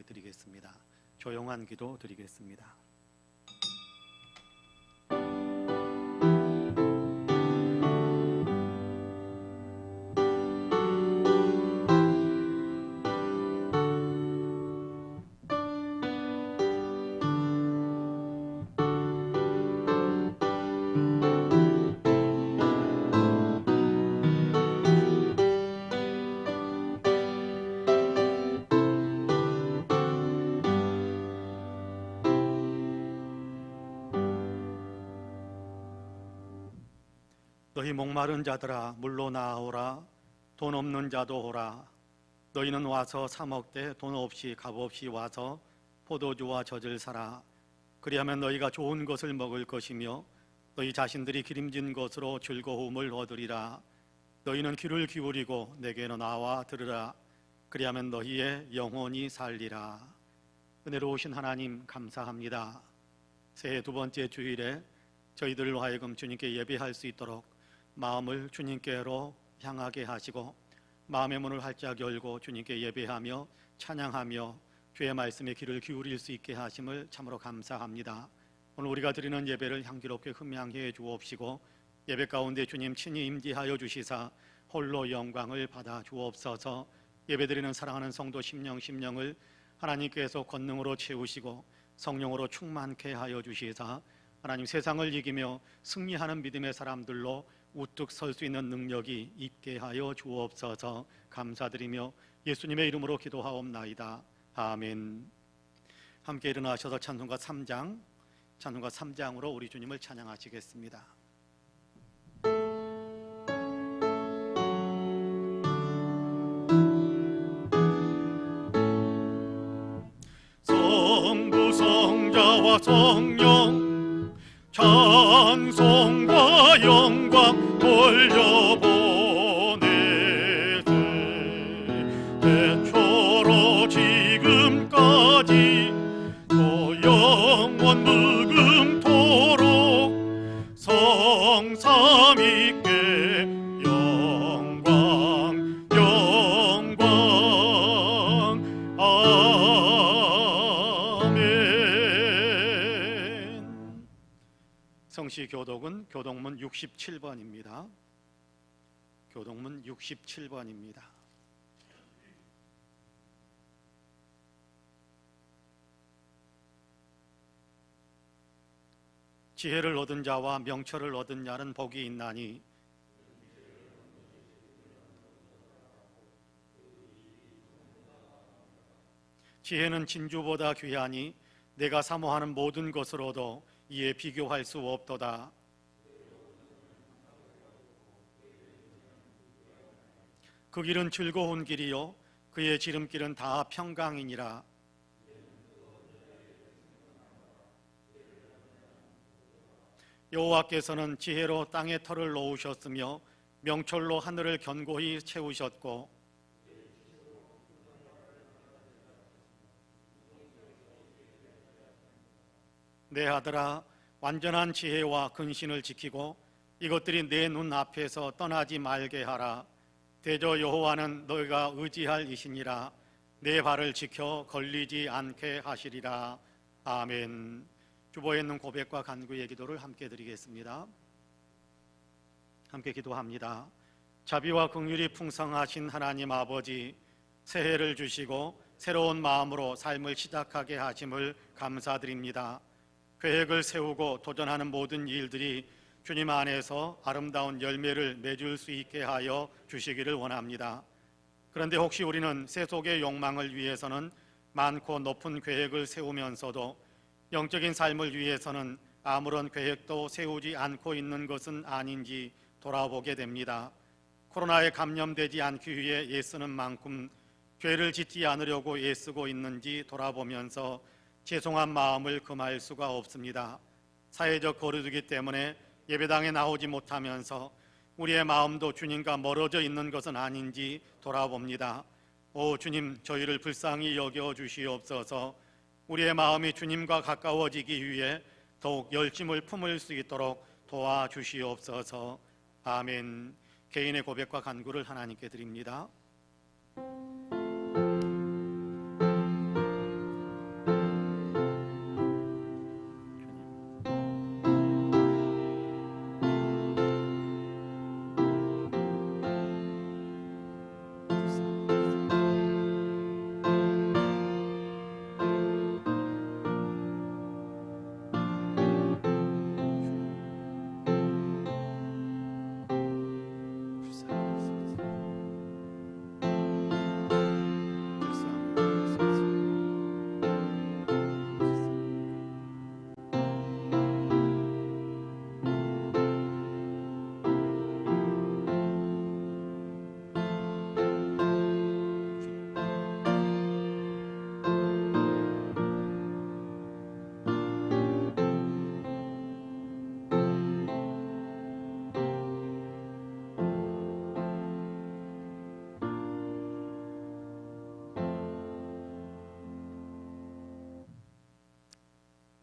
예배 드리겠습니다. 조용한 기도 드리겠습니다. 너희 목마른 자들아 물로 나아오라. 돈 없는 자도 오라. 너희는 와서 사 먹되 돈 없이 값 없이 와서 포도주와 젖을 사라. 그리하면 너희가 좋은 것을 먹을 것이며 너희 자신들이 기름진 것으로 즐거움을 얻으리라. 너희는 귀를 기울이고 내게로 나와 들으라. 그리하면 너희의 영혼이 살리라. 은혜로우신 하나님 감사합니다. 새해 두 번째 주일에 저희들로 하여금 주님께 예배할 수 있도록 마음을 주님께로 향하게 하시고 마음의 문을 활짝 열고 주님께 예배하며 찬양하며 주의 말씀에 귀를 기울일 수 있게 하심을 참으로 감사합니다. 오늘 우리가 드리는 예배를 향기롭게 흠양해 주옵시고 예배 가운데 주님 친히 임재하여 주시사 홀로 영광을 받아 주옵소서. 예배드리는 사랑하는 성도 심령을 하나님께서 권능으로 채우시고 성령으로 충만케 하여 주시사 하나님 세상을 이기며 승리하는 믿음의 사람들로 우뚝 설 수 있는 능력이 있게 하여 주옵소서. 감사드리며 예수님의 이름으로 기도하옵나이다. 아멘. 함께 일어나셔서 찬송가 3장으로 우리 주님을 찬양하시겠습니다. 성부 성자와 성령 찬송과 영광 돌려보내세. 태초로 지금까지 또 영원 무금토록 성삼위께 영광 아멘. 성시 교독은 교독문 67번입니다. 교독문 67번입니다. 지혜를 얻은 자와 명철을 얻은 자는 복이 있나니 지혜는 진주보다 귀하니 내가 사모하는 모든 것으로도 이에 비교할 수 없도다. 그 길은 즐거운 길이요 그의 지름길은 다 평강이니라. 여호와께서는 지혜로 땅의 털을 놓으셨으며 명철로 하늘을 견고히 채우셨고 내 아들아 완전한 지혜와 근신을 지키고 이것들이 내 눈 앞에서 떠나지 말게 하라. 대저 여호와는 너희가 의지할 이시니라. 내 발을 지켜 걸리지 않게 하시리라. 아멘. 주보에 있는 고백과 간구의 기도를 함께 드리겠습니다. 함께 기도합니다. 자비와 긍휼이 풍성하신 하나님 아버지, 새해를 주시고 새로운 마음으로 삶을 시작하게 하심을 감사드립니다. 계획을 세우고 도전하는 모든 일들이 주님 안에서 아름다운 열매를 맺을 수 있게 하여 주시기를 원합니다. 그런데 혹시 우리는 세속의 욕망을 위해서는 많고 높은 계획을 세우면서도 영적인 삶을 위해서는 아무런 계획도 세우지 않고 있는 것은 아닌지 돌아보게 됩니다. 코로나에 감염되지 않기 위해 애쓰는 만큼 죄를 짓지 않으려고 애쓰고 있는지 돌아보면서 죄송한 마음을 금할 수가 없습니다. 사회적 거리두기 때문에 예배당에 나오지 못하면서 우리의 마음도 주님과 멀어져 있는 것은 아닌지 돌아봅니다. 오 주님, 저희를 불쌍히 여겨 주시옵소서. 우리의 마음이 주님과 가까워지기 위해 더욱 열심을 품을 수 있도록 도와주시옵소서. 아멘. 개인의 고백과 간구를 하나님께 드립니다.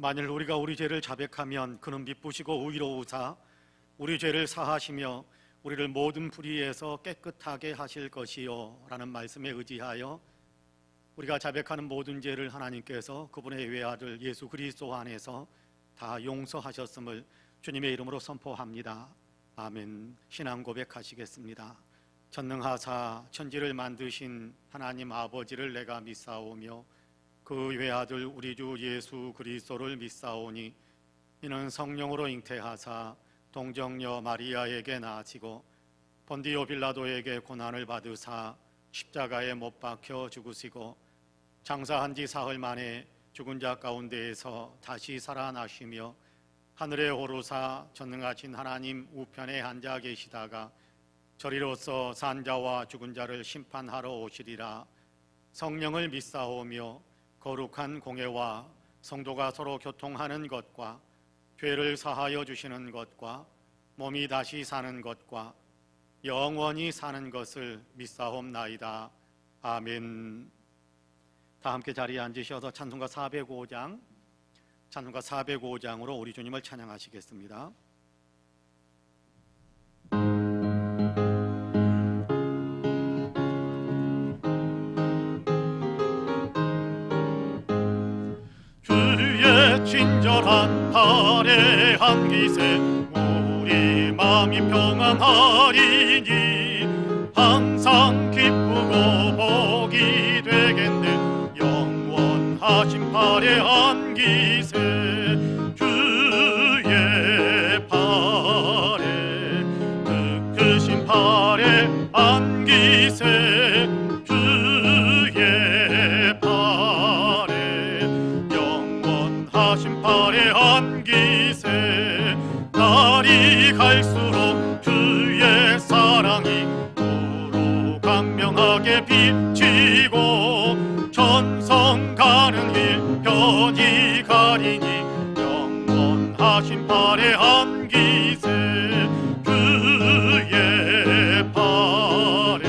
만일 우리가 우리 죄를 자백하면 그는 미쁘시고 의로우사 우리 죄를 사하시며 우리를 모든 불의에서 깨끗하게 하실 것이요 라는 말씀에 의지하여 우리가 자백하는 모든 죄를 하나님께서 그분의 외아들 예수 그리스도 안에서 다 용서하셨음을 주님의 이름으로 선포합니다. 아멘. 신앙 고백하시겠습니다. 전능하사 천지를 만드신 하나님 아버지를 내가 믿사오며 그 외아들 우리 주 예수 그리스도를 믿사오니 이는 성령으로 잉태하사 동정녀 마리아에게 낳아지고 본디오 빌라도에게 고난을 받으사 십자가에 못 박혀 죽으시고 장사한 지 사흘 만에 죽은 자 가운데에서 다시 살아나시며 하늘에 오르사 전능하신 하나님 우편에 앉아 계시다가 저리로서 산자와 죽은 자를 심판하러 오시리라. 성령을 믿사오며 거룩한 공회와 성도가 서로 교통하는 것과 죄를 사하여 주시는 것과 몸이 다시 사는 것과 영원히 사는 것을 믿사옵나이다. 아멘. 다 함께 자리에 앉으셔서 찬송가 405장으로 우리 주님을 찬양하시겠습니다. 주의 친절한 발에 안기세 우리 마음이 평안하리니 항상 기쁘고 복이 되겠네. 영원하신 발에 안기세 주의 발에 그 크신 발에 안기세 주의 발에 영원하신 발에 안기세. 날이 갈수록 주의 사랑이 도로 강명하게 비치고 천성 가는 길 편히 가리니 영원하신 발에 안기세 주의 발에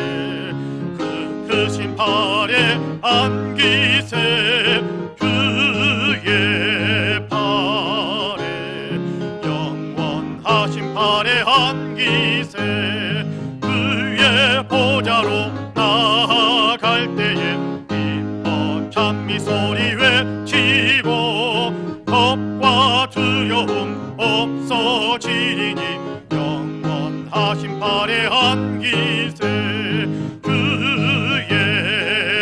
그 크신 발에 안기세 주의 발에 영원하신 발에 안기세. 주의 보좌로 나아갈 때에 찬미 소리 외치고 겁과 두려움 없어지리니 영원하신 발에 안기세 주의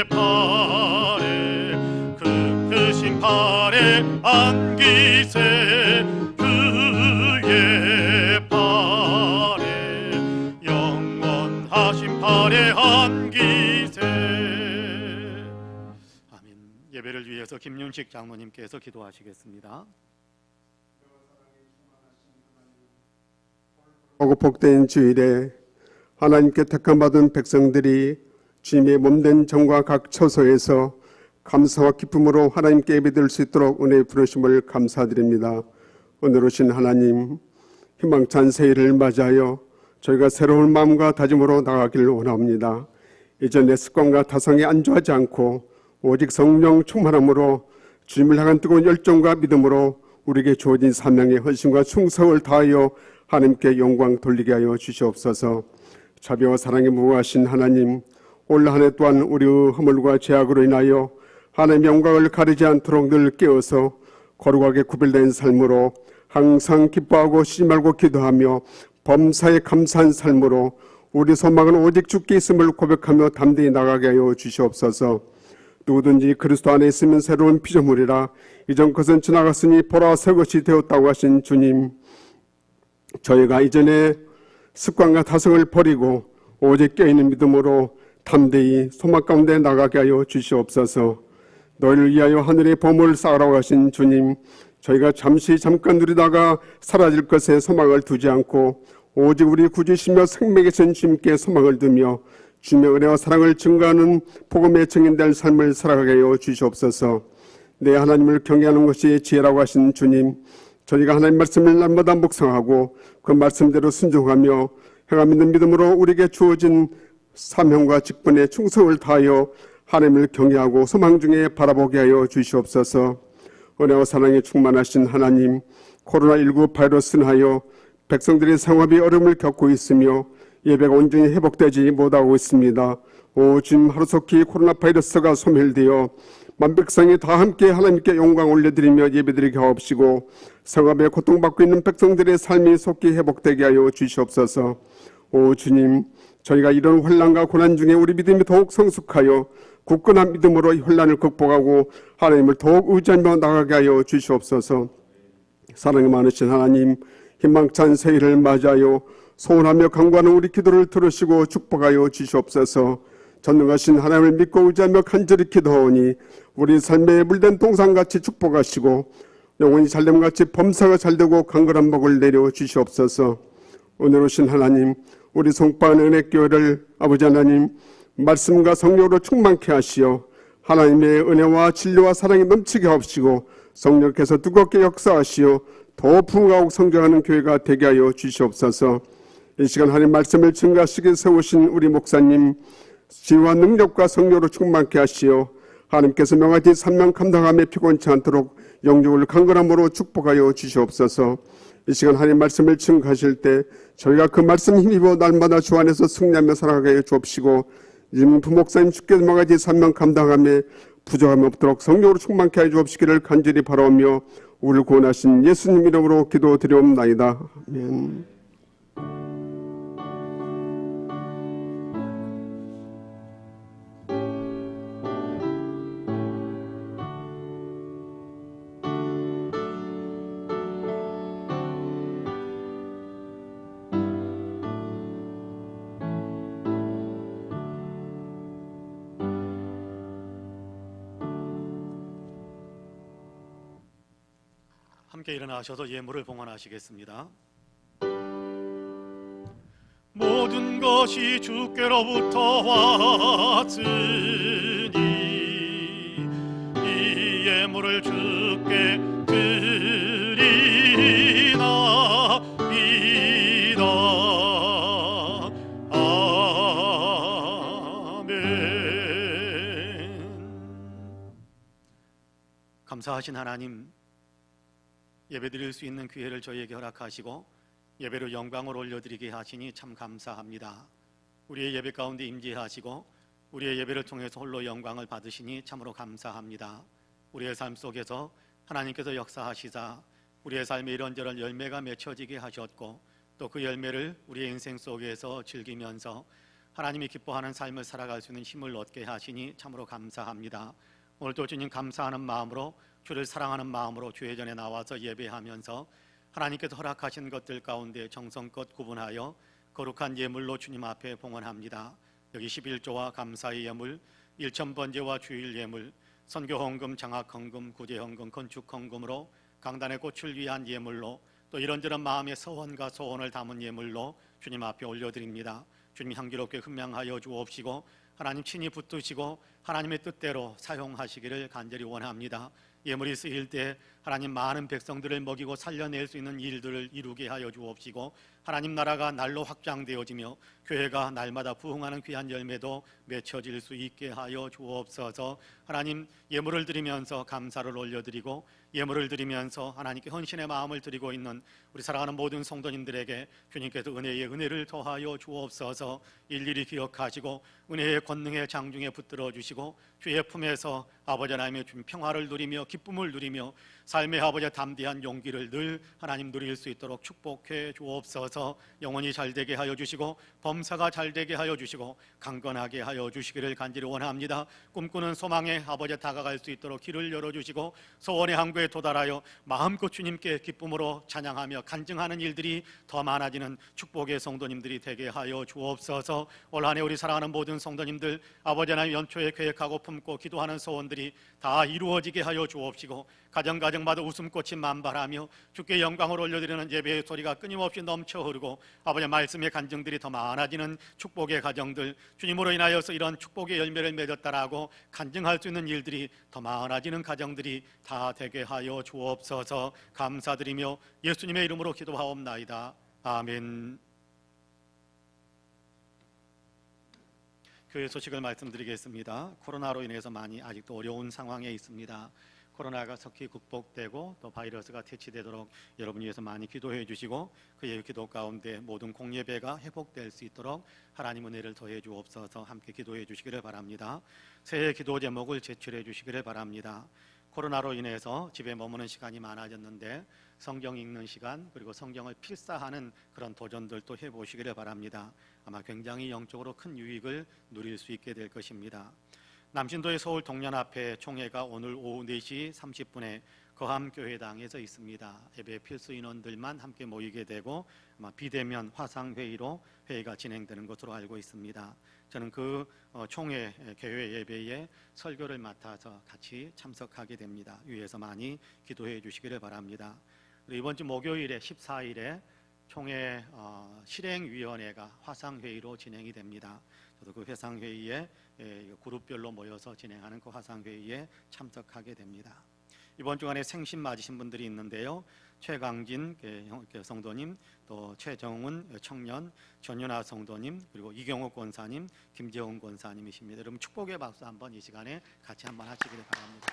발에 그 크신 발에 안기세 주의 발에 영원하신 발에 안기세. 예배를 위해서 김윤식 장로님께서 기도하시겠습니다. 하고 복된 주일에 하나님께 택함받은 백성들이 주님의 몸된 정과 각 처소에서 감사와 기쁨으로 하나님께 예배드릴 수 있도록 은혜의 부르심을 감사드립니다. 오늘 오신 하나님, 희망찬 새해를 맞이하여 저희가 새로운 마음과 다짐으로 나가기를 원합니다. 이전의 습관과 타성에 안주하지 않고 오직 성령 충만함으로 주님을 향한 뜨거운 열정과 믿음으로 우리에게 주어진 사명의 헌신과 충성을 다하여 하나님께 영광 돌리게 하여 주시옵소서. 자비와 사랑에 무궁하신 하나님, 올 한 해 또한 우리의 허물과 죄악으로 인하여 하나님의 영광을 가리지 않도록 늘 깨어서 거룩하게 구별된 삶으로 항상 기뻐하고 쉬지 말고 기도하며 범사에 감사한 삶으로 우리 소망은 오직 주께 있음을 고백하며 담대히 나가게 하여 주시옵소서. 누구든지 그리스도 안에 있으면 새로운 피조물이라 이전 것은 지나갔으니 보라 새 것이 되었다고 하신 주님, 저희가 이전에 습관과 타성을 버리고 오직 껴있는 믿음으로 담대히 소망 가운데 나가게 하여 주시옵소서. 너희를 위하여 하늘의 보물을 쌓으라고 하신 주님, 저희가 잠깐 누리다가 사라질 것에 소망을 두지 않고 오직 우리 구주시며 생명이신 주님께 소망을 두며 주님의 은혜와 사랑을 증거하는 복음의 증인될 삶을 살아가게 하여 주시옵소서. 내 하나님을 경외하는 것이 지혜라고 하신 주님, 저희가 하나님 말씀을 날마다 묵상하고 그 말씀대로 순종하며 행함 있는 믿음으로 우리에게 주어진 사명과 직분에 충성을 다하여 하나님을 경외하고 소망 중에 바라보게 하여 주시옵소서. 은혜와 사랑에 충만하신 하나님, 코로나19 바이러스는 하여 백성들의 생활이 어려움을 겪고 있으며 예배가 온전히 회복되지 못하고 있습니다. 오 주님, 하루속히 코로나 바이러스가 소멸되어 만백성이 다 함께 하나님께 영광 올려드리며 예배드리게 하옵시고 성업에 고통받고 있는 백성들의 삶이 속히 회복되게 하여 주시옵소서. 오 주님, 저희가 이런 환난과 고난 중에 우리 믿음이 더욱 성숙하여 굳건한 믿음으로 이 환난을 극복하고 하나님을 더욱 의지하며 나가게 하여 주시옵소서. 사랑이 많으신 하나님, 희망찬 새해를 맞이하여 소원하며 간구하는 우리 기도를 들으시고 축복하여 주시옵소서. 전능하신 하나님을 믿고 의지하며 간절히 기도하오니 우리 삶에 물된 동산같이 축복하시고 영원히 잘됨같이 범사가 잘되고 강건한 복을 내려 주시옵소서. 오늘 오신 하나님, 우리 송파한 은혜교회를 아버지 하나님 말씀과 성령으로 충만케 하시어 하나님의 은혜와 진리와 사랑이 넘치게 하옵시고 성령께서 뜨겁게 역사하시어 더 부흥하고 성장하는 교회가 되게 하여 주시옵소서. 이 시간 하나님 말씀을 증거하시게 세우신 우리 목사님 지혜와 능력과 성령으로 충만케 하시어 하나님께서 명하지 산명 감당함에 피곤치 않도록 영적을 강건함으로 축복하여 주시옵소서. 이 시간 하나님 말씀을 증거하실 때 저희가 그 말씀 힘입어 날마다 주 안에서 승리하며 살아가게 해 주옵시고 이제는 부목사님 주께서 명하지 산명 감당함에 부족함이 없도록 성령으로 충만케 해 주옵시기를 간절히 바라오며 우리를 구원하신 예수님 이름으로 기도드리옵나이다. 아멘. 함께 일어나셔서 예물을 봉헌하시겠습니다. 모든 것이 주께로부터 왔으니 이 예물을 주께 드리나이다. 아멘. 감사하신 하나님, 예배드릴 수 있는 기회를 저희에게 허락하시고 예배로 영광을 올려드리게 하시니 참 감사합니다. 우리의 예배 가운데 임재하시고 우리의 예배를 통해서 홀로 영광을 받으시니 참으로 감사합니다. 우리의 삶 속에서 하나님께서 역사하시자 우리의 삶에 이런저런 열매가 맺혀지게 하셨고 또 그 열매를 우리의 인생 속에서 즐기면서 하나님이 기뻐하는 삶을 살아갈 수 있는 힘을 얻게 하시니 참으로 감사합니다. 오늘도 주님 감사하는 마음으로 주를 사랑하는 마음으로 주의 전에 나와서 예배하면서 하나님께서 허락하신 것들 가운데 정성껏 구분하여 거룩한 예물로 주님 앞에 봉헌합니다. 여기 11조와 감사의 예물, 일천번제와 주일 예물, 선교헌금, 장학헌금, 구제헌금, 건축헌금으로 강단의 꽃을 위한 예물로 또 이런저런 마음의 서원과 소원을 담은 예물로 주님 앞에 올려드립니다. 주님 향기롭게 흠양하여 주옵시고 하나님 친히 붙드시고 하나님의 뜻대로 사용하시기를 간절히 원합니다. 예물이 쓰일 때 하나님 많은 백성들을 먹이고 살려낼 수 있는 일들을 이루게 하여 주옵시고 하나님 나라가 날로 확장되어지며 교회가 날마다 부흥하는 귀한 열매도 맺혀질 수 있게 하여 주옵소서. 하나님 예물을 드리면서 감사를 올려드리고 예물을 드리면서 하나님께 헌신의 마음을 드리고 있는 우리 사랑하는 모든 성도님들에게 주님께서 은혜의 은혜를 더하여 주옵소서. 일일이 기억하시고 은혜의 권능의 장중에 붙들어 주시고 주의 품에서 아버지 하나님의 주님 평화를 누리며 기쁨을 누리며 삶의 아버지 담대한 용기를 늘 하나님 누릴 수 있도록 축복해 주옵소서. 영원히 잘되게 하여 주시고 범사가 잘되게 하여 주시고 강건하게 하여 주시기를 간절히 원합니다. 꿈꾸는 소망의 아버지 다가갈 수 있도록 길을 열어주시고 소원의 항구에 도달하여 마음껏 주님께 기쁨으로 찬양하며 간증하는 일들이 더 많아지는 축복의 성도님들이 되게 하여 주옵소서. 올 한 해 우리 사랑하는 모든 성도님들 아버지 하나님 연초에 계획하고 품고 기도하는 소원들이 다 이루어지게 하여 주옵시고 가정가정마다 웃음꽃이 만발하며 주께 영광을 올려드리는 예배의 소리가 끊임없이 넘쳐 흐르고 아버지 말씀의 간증들이 더 많아지는 축복의 가정들 주님으로 인하여서 이런 축복의 열매를 맺었다라고 간증할 수 있는 일들이 더 많아지는 가정들이 다 되게 하여 주옵소서. 감사드리며 예수님의 이름으로 기도하옵나이다. 아멘. 교회 소식을 말씀드리겠습니다. 코로나로 인해서 많이 아직도 어려운 상황에 있습니다. 코로나가 속히 극복되고 또 바이러스가 퇴치되도록 여러분 위해서 많이 기도해 주시고 그의 기도 가운데 모든 공예배가 회복될 수 있도록 하나님 은혜를 더해 주옵소서. 함께 기도해 주시기를 바랍니다. 새해 기도 제목을 제출해 주시기를 바랍니다. 코로나로 인해서 집에 머무는 시간이 많아졌는데 성경 읽는 시간 그리고 성경을 필사하는 그런 도전들도 해보시기를 바랍니다. 아마 굉장히 영적으로 큰 유익을 누릴 수 있게 될 것입니다. 남신도의 서울 동년 앞에 총회가 오늘 오후 4시 30분에 거함교회당에서 있습니다. 예배 필수 인원들만 함께 모이게 되고 아마 비대면 화상회의로 회의가 진행되는 것으로 알고 있습니다. 저는 그 총회 교회 예배에 설교를 맡아서 같이 참석하게 됩니다. 위에서 많이 기도해 주시기를 바랍니다. 이번 주 목요일에 14일에 총회 실행위원회가 화상회의로 진행이 됩니다. 저도 그 화상회의에 그룹별로 모여서 진행하는 그 화상회의에 참석하게 됩니다. 이번 주간에 생신 맞으신 분들이 있는데요. 최강진 성도님, 또 최정훈 청년, 전윤아 성도님, 그리고 이경욱 권사님, 김재훈 권사님이십니다. 여러분 축복의 박수 한번 이 시간에 같이 한번 하시기를 바랍니다.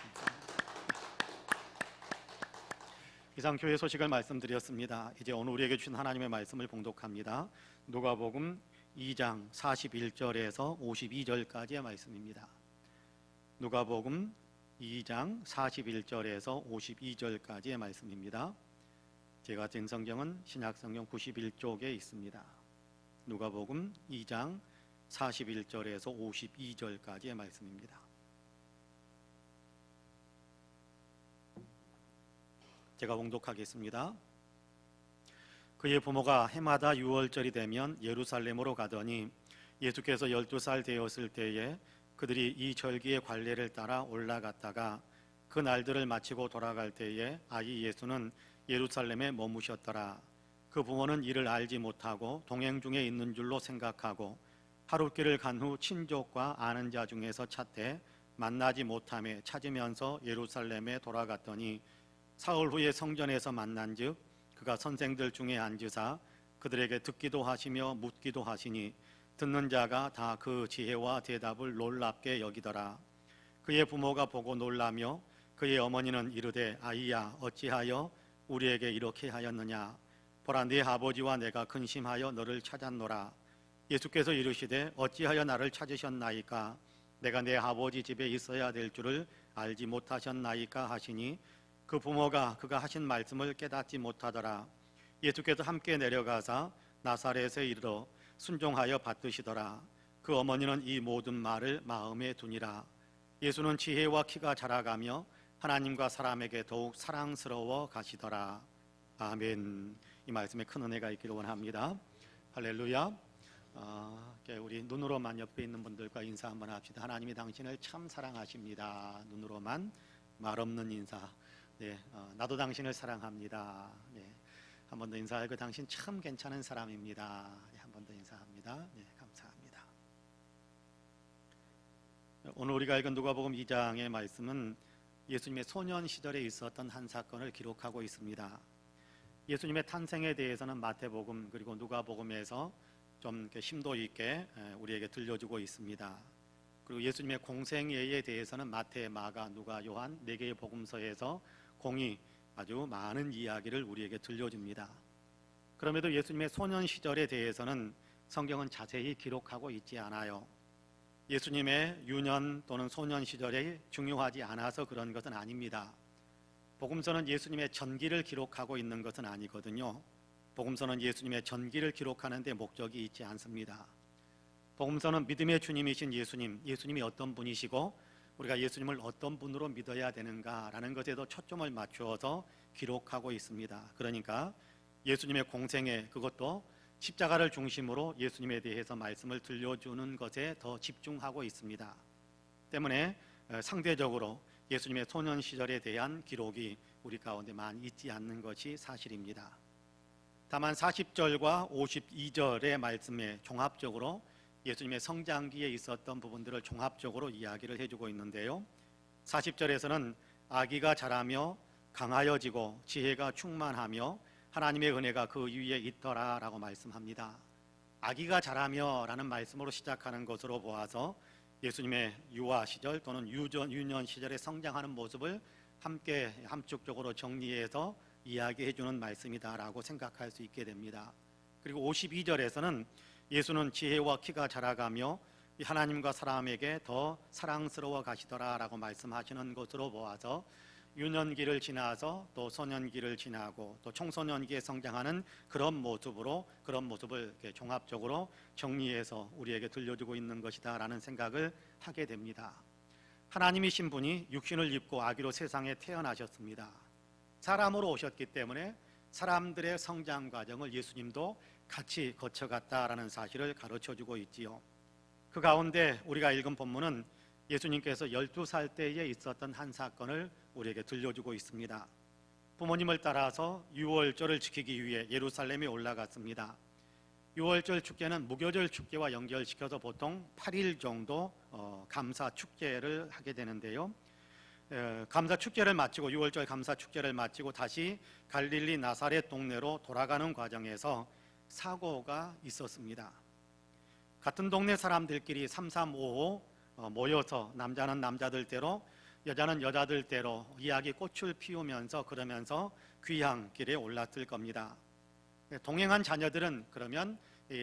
이상 교회 소식을 말씀드렸습니다. 이제 오늘 우리에게 주신 하나님의 말씀을 봉독합니다. 누가복음 2장 41절에서 52절까지의 말씀입니다. 누가복음 2장 41절에서 52절까지의 말씀입니다. 제가 든 성경은 신약성경 91쪽에 있습니다. 누가복음 2장 41절에서 52절까지의 말씀입니다. 제가 봉독하겠습니다. 그의 부모가 해마다 유월절이 되면 예루살렘으로 가더니 예수께서 12살 되었을 때에 그들이 이 절기의 관례를 따라 올라갔다가 그 날들을 마치고 돌아갈 때에 아이 예수는 예루살렘에 머무셨더라. 그 부모는 이를 알지 못하고 동행 중에 있는 줄로 생각하고 하룻길을 간 후 친족과 아는 자 중에서 찾되 만나지 못하며 찾으면서 예루살렘에 돌아갔더니 사흘 후에 성전에서 만난즉 그가 선생들 중에 앉으사 그들에게 듣기도 하시며 묻기도 하시니 듣는 자가 다 그 지혜와 대답을 놀랍게 여기더라. 그의 부모가 보고 놀라며 그의 어머니는 이르되 아이야 어찌하여 우리에게 이렇게 하였느냐. 보라 네 아버지와 내가 근심하여 너를 찾았노라. 예수께서 이르시되 어찌하여 나를 찾으셨나이까. 내가 내 아버지 집에 있어야 될 줄을 알지 못하셨나이까 하시니 그 부모가 그가 하신 말씀을 깨닫지 못하더라. 예수께서 함께 내려가사 나사렛에 이르러 순종하여 받드시더라. 그 어머니는 이 모든 말을 마음에 두니라. 예수는 지혜와 키가 자라가며 하나님과 사람에게 더욱 사랑스러워 가시더라. 아멘. 이 말씀에 큰 은혜가 있기를 원합니다. 할렐루야. 우리 눈으로만 옆에 있는 분들과 인사 한번 합시다. 하나님이 당신을 참 사랑하십니다. 눈으로만 말 없는 인사. 네, 나도 당신을 사랑합니다. 네, 한 번 더 인사하고 당신 참 괜찮은 사람입니다. 네, 한 번 더 인사합니다. 네, 감사합니다. 오늘 우리가 읽은 누가복음 2장의 말씀은 예수님의 소년 시절에 있었던 한 사건을 기록하고 있습니다. 예수님의 탄생에 대해서는 마태복음 그리고 누가복음에서 좀 심도 있게 우리에게 들려주고 있습니다. 그리고 예수님의 공생애에 대해서는 마태, 마가, 누가, 요한 4개의 복음서에서 공이 아주 많은 이야기를 우리에게 들려줍니다. 그럼에도 예수님의 소년 시절에 대해서는 성경은 자세히 기록하고 있지 않아요. 예수님의 유년 또는 소년 시절이 중요하지 않아서 그런 것은 아닙니다. 복음서는 예수님의 전기를 기록하고 있는 것은 아니거든요. 복음서는 예수님의 전기를 기록하는 데 목적이 있지 않습니다. 복음서는 믿음의 주님이신 예수님이 어떤 분이시고 우리가 예수님을 어떤 분으로 믿어야 되는가라는 것에도 초점을 맞추어서 기록하고 있습니다. 그러니까 예수님의 공생애, 그것도 십자가를 중심으로 예수님에 대해서 말씀을 들려주는 것에 더 집중하고 있습니다. 때문에 상대적으로 예수님의 소년 시절에 대한 기록이 우리 가운데 많이 있지 않는 것이 사실입니다. 다만 40절과 52절의 말씀에 종합적으로 예수님의 성장기에 있었던 부분들을 종합적으로 이야기를 해주고 있는데요. 40절에서는 아기가 자라며 강하여지고 지혜가 충만하며 하나님의 은혜가 그 위에 있더라 라고 말씀합니다. 아기가 자라며 라는 말씀으로 시작하는 것으로 보아서 예수님의 유아 시절 또는 유년 시절에 성장하는 모습을 함께 함축적으로 정리해서 이야기해 주는 말씀이다라고 생각할 수 있게 됩니다. 그리고 52절에서는 예수는 지혜와 키가 자라가며 하나님과 사람에게 더 사랑스러워 가시더라라고 말씀하시는 것으로 보아서 유년기를 지나서 또 소년기를 지나고 또 청소년기에 성장하는 그런 모습을 이렇게 종합적으로 정리해서 우리에게 들려주고 있는 것이다라는 생각을 하게 됩니다. 하나님이신 분이 육신을 입고 아기로 세상에 태어나셨습니다. 사람으로 오셨기 때문에 사람들의 성장 과정을 예수님도 같이 거쳐갔다라는 사실을 가르쳐주고 있지요. 그 가운데 우리가 읽은 본문은 예수님께서 12살 때에 있었던 한 사건을 우리에게 들려주고 있습니다. 부모님을 따라서 유월절을 지키기 위해 예루살렘에 올라갔습니다. 유월절 축제는 무교절 축제와 연결시켜서 보통 8일 정도 감사 축제를 하게 되는데요. 감사 축제를 마치고 유월절 감사 축제를 마치고 다시 갈릴리 나사렛 동네로 돌아가는 과정에서 사고가 있었습니다. 같은 동네 사람들끼리 3355 모여서 남자는 남자들대로 여자는 여자들대로 이야기 꽃을 피우면서 그러면서 귀향길에 올랐을 겁니다. 동행한 자녀들은 그러면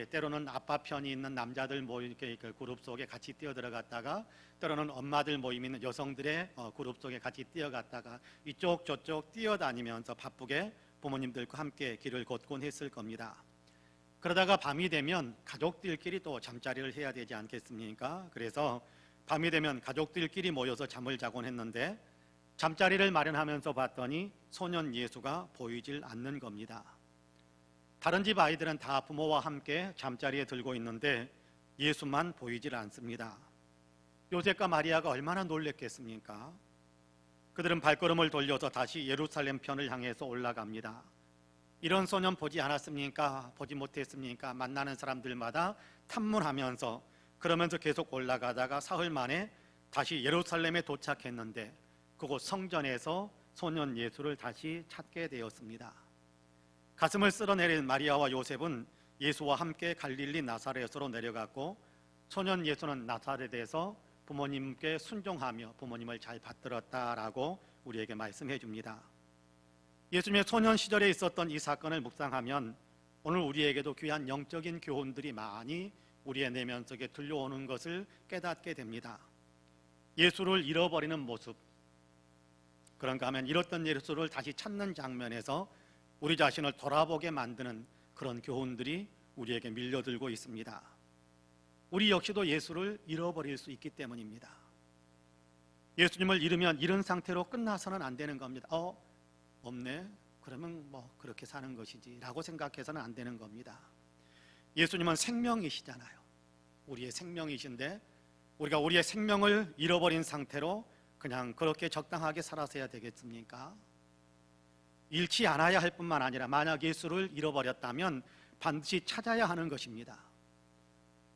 때로는 아빠 편이 있는 남자들 모임 그룹 속에 같이 뛰어들어갔다가 때로는 엄마들 모임 있는 여성들의 그룹 속에 같이 뛰어갔다가 이쪽 저쪽 뛰어다니면서 바쁘게 부모님들과 함께 길을 걷곤 했을 겁니다. 그러다가 밤이 되면 가족들끼리 또 잠자리를 해야 되지 않겠습니까? 그래서 밤이 되면 가족들끼리 모여서 잠을 자곤 했는데 잠자리를 마련하면서 봤더니 소년 예수가 보이질 않는 겁니다. 다른 집 아이들은 다 부모와 함께 잠자리에 들고 있는데 예수만 보이질 않습니다. 요셉과 마리아가 얼마나 놀랬겠습니까? 그들은 발걸음을 돌려서 다시 예루살렘 편을 향해서 올라갑니다. 이런 소년 보지 않았습니까? 보지 못했습니까? 만나는 사람들마다 탐문하면서 그러면서 계속 올라가다가 사흘 만에 다시 예루살렘에 도착했는데 그곳 성전에서 소년 예수를 다시 찾게 되었습니다. 가슴을 쓸어내린 마리아와 요셉은 예수와 함께 갈릴리 나사렛으로 내려갔고 소년 예수는 나사렛에서 부모님께 순종하며 부모님을 잘 받들었다라고 우리에게 말씀해 줍니다. 예수님의 소년 시절에 있었던 이 사건을 묵상하면 오늘 우리에게도 귀한 영적인 교훈들이 많이 우리의 내면 속에 들려오는 것을 깨닫게 됩니다. 예수를 잃어버리는 모습, 그런가 하면 잃었던 예수를 다시 찾는 장면에서 우리 자신을 돌아보게 만드는 그런 교훈들이 우리에게 밀려들고 있습니다. 우리 역시도 예수를 잃어버릴 수 있기 때문입니다. 예수님을 잃으면 잃은 상태로 끝나서는 안 되는 겁니다. 없네? 그러면 뭐 그렇게 사는 것이지 라고 생각해서는 안 되는 겁니다. 예수님은 생명이시잖아요. 우리의 생명이신데 우리가 우리의 생명을 잃어버린 상태로 그냥 그렇게 적당하게 살아서야 되겠습니까? 잃지 않아야 할 뿐만 아니라 만약 예수를 잃어버렸다면 반드시 찾아야 하는 것입니다.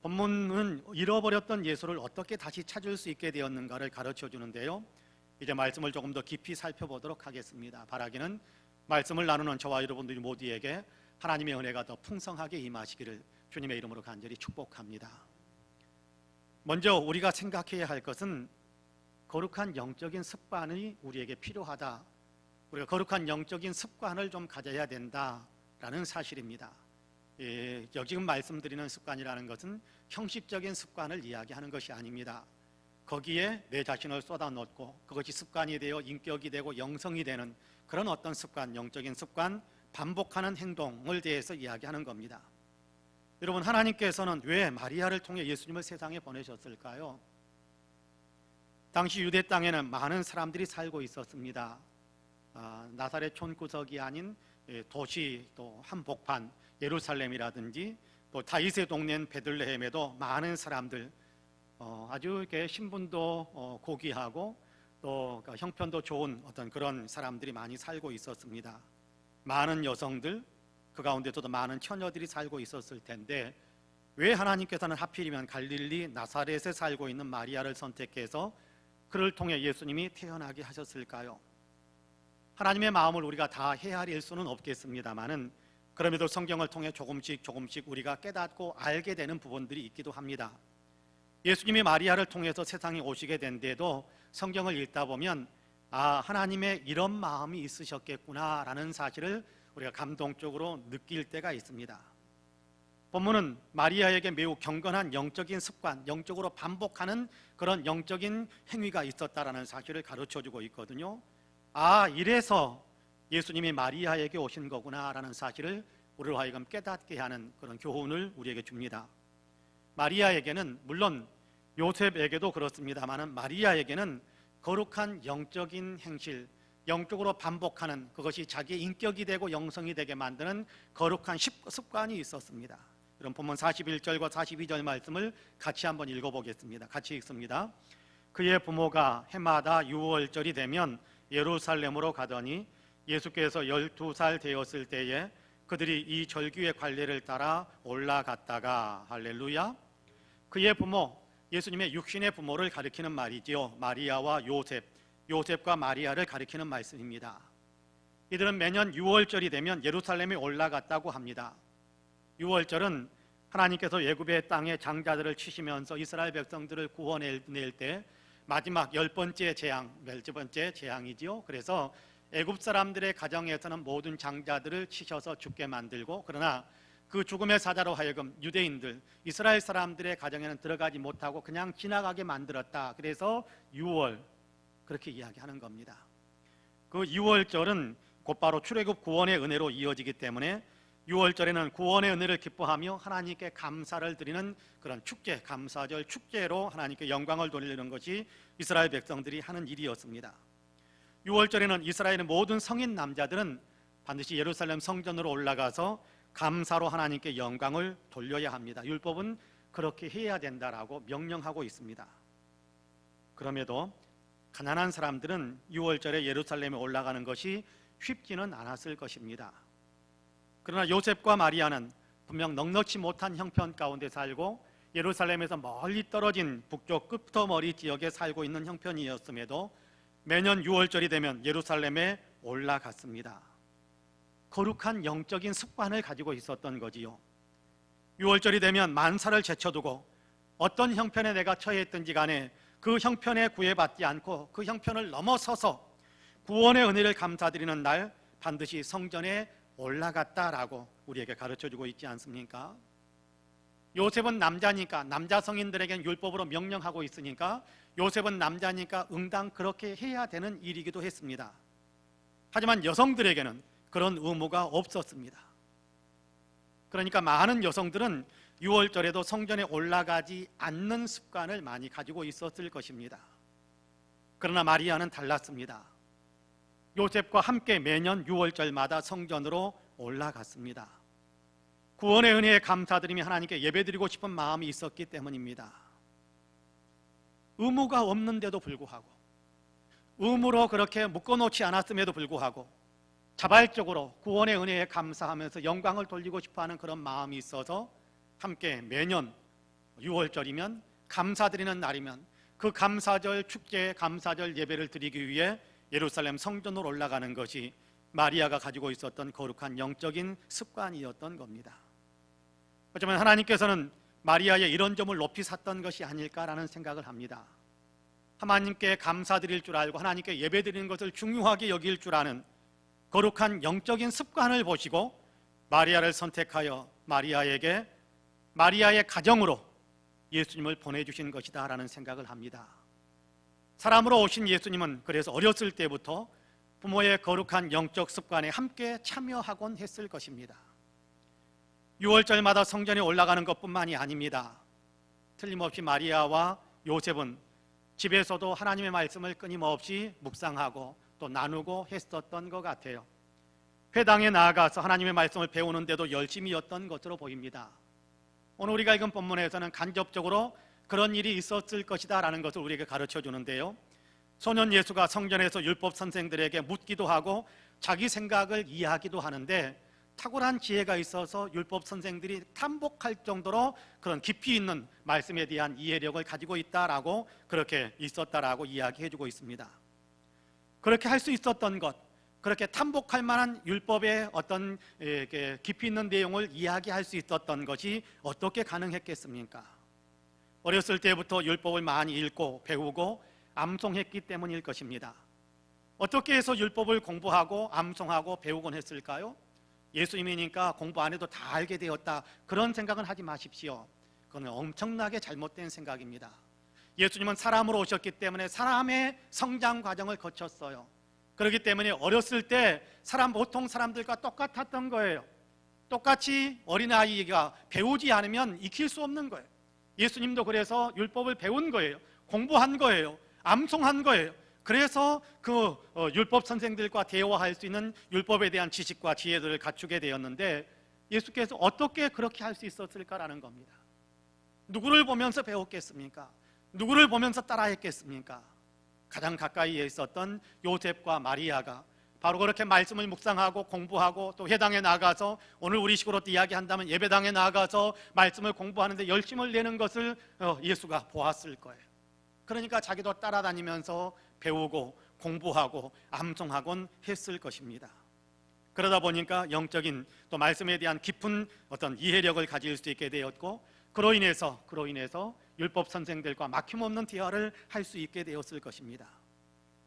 본문은 잃어버렸던 예수를 어떻게 다시 찾을 수 있게 되었는가를 가르쳐 주는데요. 이제 말씀을 조금 더 깊이 살펴보도록 하겠습니다. 바라기는 말씀을 나누는 저와 여러분들이 모두에게 하나님의 은혜가 더 풍성하게 임하시기를 주님의 이름으로 간절히 축복합니다. 먼저 우리가 생각해야 할 것은 거룩한 영적인 습관이 우리에게 필요하다. 우리가 거룩한 영적인 습관을 좀 가져야 된다라는 사실입니다. 지금 말씀드리는 습관이라는 것은 형식적인 습관을 이야기하는 것이 아닙니다. 거기에 내 자신을 쏟아놓고 그것이 습관이 되어 인격이 되고 영성이 되는 그런 어떤 습관, 영적인 습관, 반복하는 행동을 대해서 이야기하는 겁니다. 여러분, 하나님께서는 왜 마리아를 통해 예수님을 세상에 보내셨을까요? 당시 유대 땅에는 많은 사람들이 살고 있었습니다. 나사렛 촌구석이 아닌 도시 또 한복판 예루살렘이라든지 또 다윗의 동네인 베들레헴에도 많은 사람들, 아주 이렇게 신분도 고귀하고 또 형편도 좋은 어떤 그런 사람들이 많이 살고 있었습니다. 많은 여성들, 그 가운데서도 많은 처녀들이 살고 있었을 텐데 왜 하나님께서는 하필이면 갈릴리 나사렛에 살고 있는 마리아를 선택해서 그를 통해 예수님이 태어나게 하셨을까요? 하나님의 마음을 우리가 다 헤아릴 수는 없겠습니다만은 그럼에도 성경을 통해 조금씩 우리가 깨닫고 알게 되는 부분들이 있기도 합니다. 예수님이 마리아를 통해서 세상에 오시게 된 데도 성경을 읽다 보면 아, 하나님의 이런 마음이 있으셨겠구나라는 사실을 우리가 감동적으로 느낄 때가 있습니다. 본문은 마리아에게 매우 경건한 영적인 습관, 영적으로 반복하는 그런 영적인 행위가 있었다라는 사실을 가르쳐주고 있거든요. 아, 이래서 예수님이 마리아에게 오신 거구나라는 사실을 우리로 하여금 깨닫게 하는 그런 교훈을 우리에게 줍니다. 마리아에게는, 물론 요셉에게도 그렇습니다만, 마리아에게는 거룩한 영적인 행실, 영적으로 반복하는 그것이 자기의 인격이 되고 영성이 되게 만드는 거룩한 습관이 있었습니다. 이런 본문 41절과 42절 말씀을 같이 한번 읽어보겠습니다. 같이 읽습니다. 그의 부모가 해마다 유월절이 되면 예루살렘으로 가더니 예수께서 12살 되었을 때에 그들이 이 절기의 관례를 따라 올라갔다가, 할렐루야, 그의 부모, 예수님의 육신의 부모를 가리키는 말이지요. 마리아와 요셉, 요셉과 마리아를 가리키는 말씀입니다. 이들은 매년 유월절이 되면 예루살렘에 올라갔다고 합니다. 유월절은 하나님께서 애굽의 땅에 장자들을 치시면서 이스라엘 백성들을 구원해낼 때 마지막 10번째 재앙, 10번째 재앙이지요. 그래서 애굽 사람들의 가정에서는 모든 장자들을 치셔서 죽게 만들고, 그러나 그 죽음의 사자로 하여금 유대인들, 이스라엘 사람들의 가정에는 들어가지 못하고 그냥 지나가게 만들었다. 그래서 유월, 그렇게 이야기하는 겁니다. 그 유월절은 곧바로 출애굽 구원의 은혜로 이어지기 때문에 유월절에는 구원의 은혜를 기뻐하며 하나님께 감사를 드리는 그런 축제, 감사절 축제로 하나님께 영광을 돌리는 것이 이스라엘 백성들이 하는 일이었습니다. 유월절에는 이스라엘의 모든 성인 남자들은 반드시 예루살렘 성전으로 올라가서 감사로 하나님께 영광을 돌려야 합니다. 율법은 그렇게 해야 된다라고 명령하고 있습니다. 그럼에도 가난한 사람들은 유월절에 예루살렘에 올라가는 것이 쉽지는 않았을 것입니다. 그러나 요셉과 마리아는 분명 넉넉지 못한 형편 가운데 살고 예루살렘에서 멀리 떨어진 북쪽 끝머리 지역에 살고 있는 형편이었음에도 매년 유월절이 되면 예루살렘에 올라갔습니다. 거룩한 영적인 습관을 가지고 있었던 거지요. 유월절이 되면 만사를 제쳐두고 어떤 형편에 내가 처해 있든지 간에 그 형편에 구애받지 않고 그 형편을 넘어서서 구원의 은혜를 감사드리는 날 반드시 성전에 올라갔다라고 우리에게 가르쳐주고 있지 않습니까? 요셉은 남자니까, 남자 성인들에겐 율법으로 명령하고 있으니까 요셉은 남자니까 응당 그렇게 해야 되는 일이기도 했습니다. 하지만 여성들에게는 그런 의무가 없었습니다. 그러니까 많은 여성들은 유월절에도 성전에 올라가지 않는 습관을 많이 가지고 있었을 것입니다. 그러나 마리아는 달랐습니다. 요셉과 함께 매년 유월절마다 성전으로 올라갔습니다. 구원의 은혜에 감사드리며 하나님께 예배드리고 싶은 마음이 있었기 때문입니다. 의무가 없는데도 불구하고, 의무로 그렇게 묶어놓지 않았음에도 불구하고 자발적으로 구원의 은혜에 감사하면서 영광을 돌리고 싶어하는 그런 마음이 있어서 함께 매년 유월절이면, 감사드리는 날이면 그 감사절 축제, 감사절 예배를 드리기 위해 예루살렘 성전으로 올라가는 것이 마리아가 가지고 있었던 거룩한 영적인 습관이었던 겁니다. 어쩌면 하나님께서는 마리아의 이런 점을 높이 샀던 것이 아닐까라는 생각을 합니다. 하나님께 감사드릴 줄 알고 하나님께 예배드리는 것을 중요하게 여길 줄 아는 거룩한 영적인 습관을 보시고 마리아를 선택하여 마리아에게, 마리아의 가정으로 예수님을 보내주신 것이다 라는 생각을 합니다. 사람으로 오신 예수님은 그래서 어렸을 때부터 부모의 거룩한 영적 습관에 함께 참여하곤 했을 것입니다. 유월절마다 성전에 올라가는 것뿐만이 아닙니다. 틀림없이 마리아와 요셉은 집에서도 하나님의 말씀을 끊임없이 묵상하고 또 나누고 했었던 것 같아요. 회당에 나아가서 하나님의 말씀을 배우는데도 열심이었던 것으로 보입니다. 오늘 우리가 읽은 본문에서는 간접적으로 그런 일이 있었을 것이다 라는 것을 우리에게 가르쳐 주는데요. 소년 예수가 성전에서 율법 선생들에게 묻기도 하고 자기 생각을 이해하기도 하는데 탁월한 지혜가 있어서 율법 선생들이 탐복할 정도로 그런 깊이 있는 말씀에 대한 이해력을 가지고 있다라고, 그렇게 있었다라고 이야기해 주고 있습니다. 그렇게 할 수 있었던 것, 그렇게 탐복할 만한 율법의 어떤 깊이 있는 내용을 이야기할 수 있었던 것이 어떻게 가능했겠습니까? 어렸을 때부터 율법을 많이 읽고 배우고 암송했기 때문일 것입니다. 어떻게 해서 율법을 공부하고 암송하고 배우곤 했을까요? 예수님이니까 공부 안 해도 다 알게 되었다, 그런 생각은 하지 마십시오. 그건 엄청나게 잘못된 생각입니다. 예수님은 사람으로 오셨기 때문에 사람의 성장 과정을 거쳤어요. 그렇기 때문에 어렸을 때 보통 사람들과 똑같았던 거예요. 똑같이 어린아이가 배우지 않으면 익힐 수 없는 거예요. 예수님도 그래서 율법을 배운 거예요. 공부한 거예요. 암송한 거예요. 그래서 그 율법 선생들과 대화할 수 있는 율법에 대한 지식과 지혜들을 갖추게 되었는데, 예수께서 어떻게 그렇게 할 수 있었을까라는 겁니다. 누구를 보면서 배웠겠습니까? 누구를 보면서 따라했겠습니까? 가장 가까이에 있었던 요셉과 마리아가 바로 그렇게 말씀을 묵상하고 공부하고 또 회당에 나가서, 오늘 우리식으로 이야기한다면 예배당에 나가서 말씀을 공부하는데 열심을 내는 것을 예수가 보았을 거예요. 그러니까 자기도 따라다니면서 배우고 공부하고 암송하곤 했을 것입니다. 그러다 보니까 영적인 또 말씀에 대한 깊은 어떤 이해력을 가질 수 있게 되었고, 그로 인해서 율법 선생들과 막힘없는 대화를 할 수 있게 되었을 것입니다.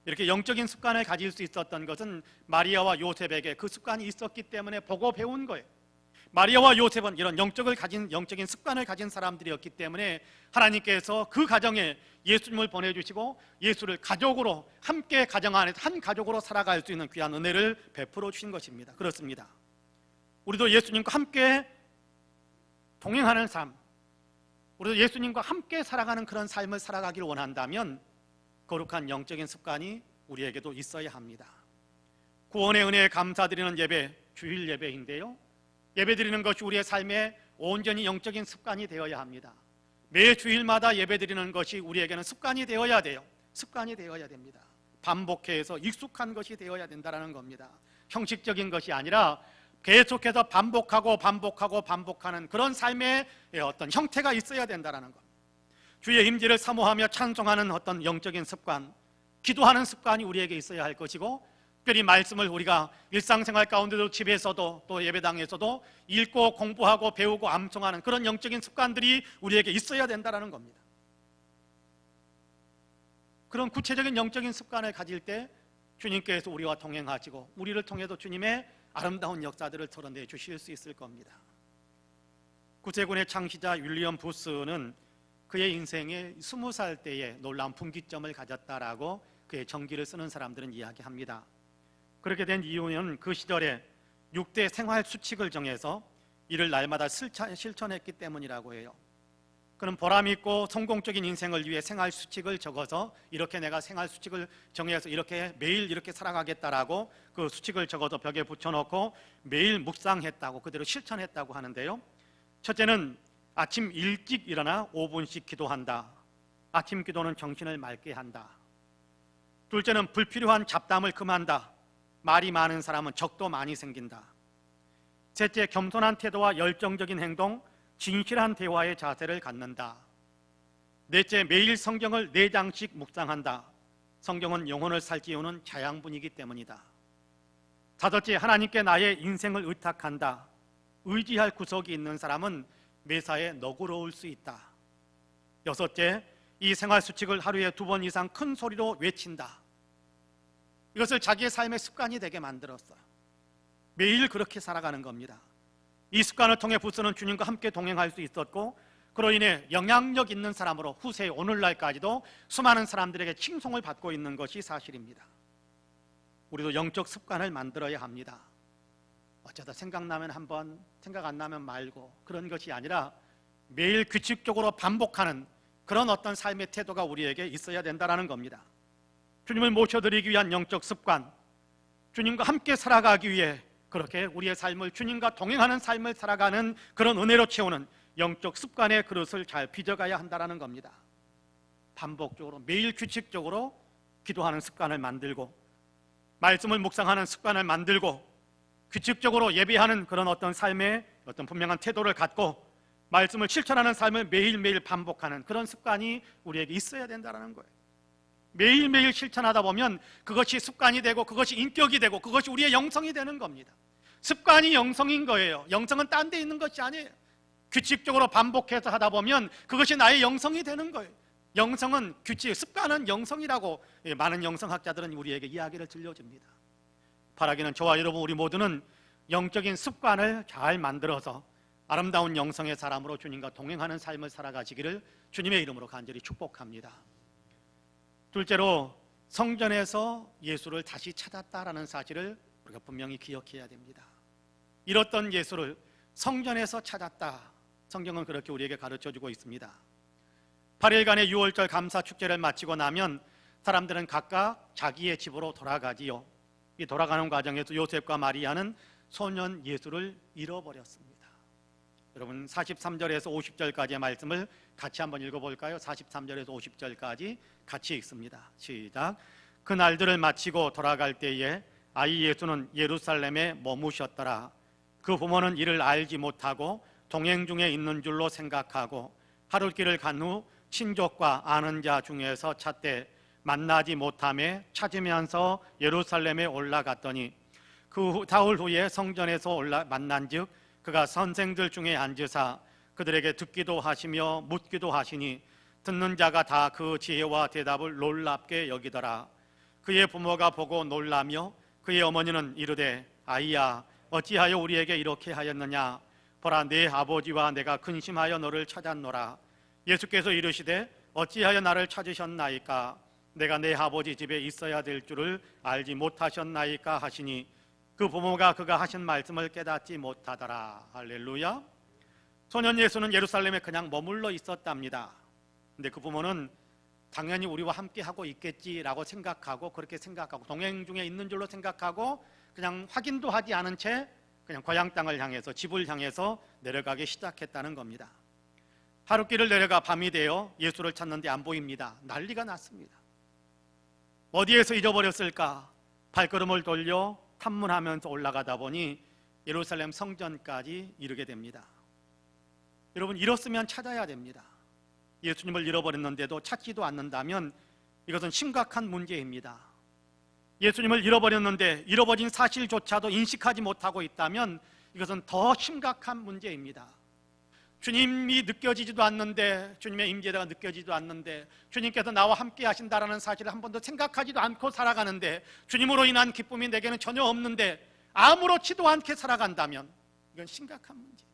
이렇게 영적인 습관을 가질 수 있었던 것은 마리아와 요셉에게 그 습관이 있었기 때문에 보고 배운 거예요. 마리아와 요셉은 이런 영적인 습관을 가진 사람들이었기 때문에 하나님께서 그 가정에 예수님을 보내주시고 예수를 가족으로, 함께 가정 안에서 한 가족으로 살아갈 수 있는 귀한 은혜를 베풀어 주신 것입니다. 그렇습니다. 우리도 예수님과 함께 동행하는 삶, 우리도 예수님과 함께 살아가는 그런 삶을 살아가기를 원한다면 거룩한 영적인 습관이 우리에게도 있어야 합니다. 구원의 은혜에 감사드리는 예배, 주일 예배인데요, 예배드리는 것이 우리의 삶에 온전히 영적인 습관이 되어야 합니다. 매 주일마다 예배드리는 것이 우리에게는 습관이 되어야 돼요. 습관이 되어야 됩니다. 반복해서 익숙한 것이 되어야 된다는 겁니다. 형식적인 것이 아니라 계속해서 반복하는 그런 삶의 어떤 형태가 있어야 된다는 겁니다. 주의 임재를 사모하며 찬송하는 어떤 영적인 습관, 기도하는 습관이 우리에게 있어야 할 것이고, 특별히 말씀을 우리가 일상생활 가운데도 집에서도 또 예배당에서도 읽고 공부하고 배우고 암송하는 그런 영적인 습관들이 우리에게 있어야 된다는 겁니다. 그런 구체적인 영적인 습관을 가질 때 주님께서 우리와 동행하시고 우리를 통해서 주님의 아름다운 역사들을 털어내 주실 수 있을 겁니다. 구세군의 창시자 윌리엄 부스는 그의 인생에 20살 때에 놀라운 분기점을 가졌다라고 그의 전기를 쓰는 사람들은 이야기합니다. 그렇게 된 이유는 그 시절에 6대 생활 수칙을 정해서 이를 날마다 실천했기 때문이라고 해요. 그는 보람있고 성공적인 인생을 위해 생활 수칙을 적어서 이렇게 내가 생활 수칙을 정해서 이렇게 매일 이렇게 살아가겠다라고 그 수칙을 적어서 벽에 붙여놓고 매일 묵상했다고, 그대로 실천했다고 하는데요, 첫째는 아침 일찍 일어나 5분씩 기도한다. 아침 기도는 정신을 맑게 한다. 둘째는 불필요한 잡담을 금한다. 말이 많은 사람은 적도 많이 생긴다. 셋째, 겸손한 태도와 열정적인 행동, 진실한 대화의 자세를 갖는다. 넷째, 매일 성경을 4장씩 묵상한다. 성경은 영혼을 살찌우는 자양분이기 때문이다. 다섯째, 하나님께 나의 인생을 의탁한다. 의지할 구석이 있는 사람은 매사에 너그러울 수 있다. 여섯째, 이 생활 수칙을 하루에 2번 이상 큰 소리로 외친다. 이것을 자기의 삶의 습관이 되게 만들었어요. 매일 그렇게 살아가는 겁니다. 이 습관을 통해 부스는 주님과 함께 동행할 수 있었고, 그로 인해 영향력 있는 사람으로 후세 오늘날까지도 수많은 사람들에게 칭송을 받고 있는 것이 사실입니다. 우리도 영적 습관을 만들어야 합니다. 어쩌다 생각나면 한번, 생각 안 나면 말고, 그런 것이 아니라 매일 규칙적으로 반복하는 그런 어떤 삶의 태도가 우리에게 있어야 된다는 겁니다. 주님을 모셔드리기 위한 영적 습관, 주님과 함께 살아가기 위해 그렇게 우리의 삶을 주님과 동행하는 삶을 살아가는 그런 은혜로 채우는 영적 습관의 그릇을 잘 빚어가야 한다는 겁니다. 반복적으로 매일 규칙적으로 기도하는 습관을 만들고, 말씀을 묵상하는 습관을 만들고, 규칙적으로 예배하는 그런 어떤 삶의 어떤 분명한 태도를 갖고 말씀을 실천하는 삶을 매일매일 반복하는 그런 습관이 우리에게 있어야 된다는 거예요. 매일매일 실천하다 보면 그것이 습관이 되고 그것이 인격이 되고 그것이 우리의 영성이 되는 겁니다. 습관이 영성인 거예요. 영성은 딴 데 있는 것이 아니에요. 규칙적으로 반복해서 하다 보면 그것이 나의 영성이 되는 거예요. 영성은 규칙, 습관은 영성이라고 많은 영성학자들은 우리에게 이야기를 들려줍니다. 바라기는 저와 여러분 우리 모두는 영적인 습관을 잘 만들어서 아름다운 영성의 사람으로 주님과 동행하는 삶을 살아가시기를 주님의 이름으로 간절히 축복합니다. 둘째로 성전에서 예수를 다시 찾았다라는 사실을 우리가 분명히 기억해야 됩니다. 잃었던 예수를 성전에서 찾았다. 성경은 그렇게 우리에게 가르쳐주고 있습니다. 8일간의 유월절 감사축제를 마치고 나면 사람들은 각각 자기의 집으로 돌아가지요. 이 돌아가는 과정에서 요셉과 마리아는 소년 예수를 잃어버렸습니다. 여러분 43절에서 50절까지의 말씀을 같이 한번 읽어볼까요? 43절에서 50절까지 같이 읽습니다. 시작. 그 날들을 마치고 돌아갈 때에 아이 예수는 예루살렘에 머무셨더라. 그 부모는 이를 알지 못하고 동행 중에 있는 줄로 생각하고 하룻길을 간 후 친족과 아는 자 중에서 찾되 만나지 못하며 찾으면서 예루살렘에 올라갔더니 그 사흘 후에 성전에서 만난즉 그가 선생들 중에 앉으사 그들에게 듣기도 하시며 묻기도 하시니 듣는 자가 다 그 지혜와 대답을 놀랍게 여기더라. 그의 부모가 보고 놀라며 그의 어머니는 이르되 아이야 어찌하여 우리에게 이렇게 하였느냐. 보라 네 아버지와 내가 근심하여 너를 찾았노라. 예수께서 이르시되 어찌하여 나를 찾으셨나이까. 내가 내 아버지 집에 있어야 될 줄을 알지 못하셨나이까 하시니 그 부모가 그가 하신 말씀을 깨닫지 못하더라. 할렐루야. 소년 예수는 예루살렘에 그냥 머물러 있었답니다. 근데 그 부모는 당연히 우리와 함께 하고 있겠지라고 생각하고 그렇게 생각하고 동행 중에 있는 줄로 생각하고 그냥 확인도 하지 않은 채 그냥 고향 땅을 향해서 집을 향해서 내려가기 시작했다는 겁니다. 하룻길을 내려가 밤이 되어 예수를 찾는데 안 보입니다. 난리가 났습니다. 어디에서 잊어버렸을까? 발걸음을 돌려 탐문하면서 올라가다 보니 예루살렘 성전까지 이르게 됩니다. 여러분 잃었으면 찾아야 됩니다. 예수님을 잃어버렸는데도 찾지도 않는다면 이것은 심각한 문제입니다. 예수님을 잃어버렸는데 잃어버린 사실조차도 인식하지 못하고 있다면 이것은 더 심각한 문제입니다. 주님이 느껴지지도 않는데 주님의 임재가 느껴지지도 않는데 주님께서 나와 함께 하신다라는 사실을 한 번도 생각하지도 않고 살아가는데 주님으로 인한 기쁨이 내게는 전혀 없는데 아무렇지도 않게 살아간다면 이건 심각한 문제.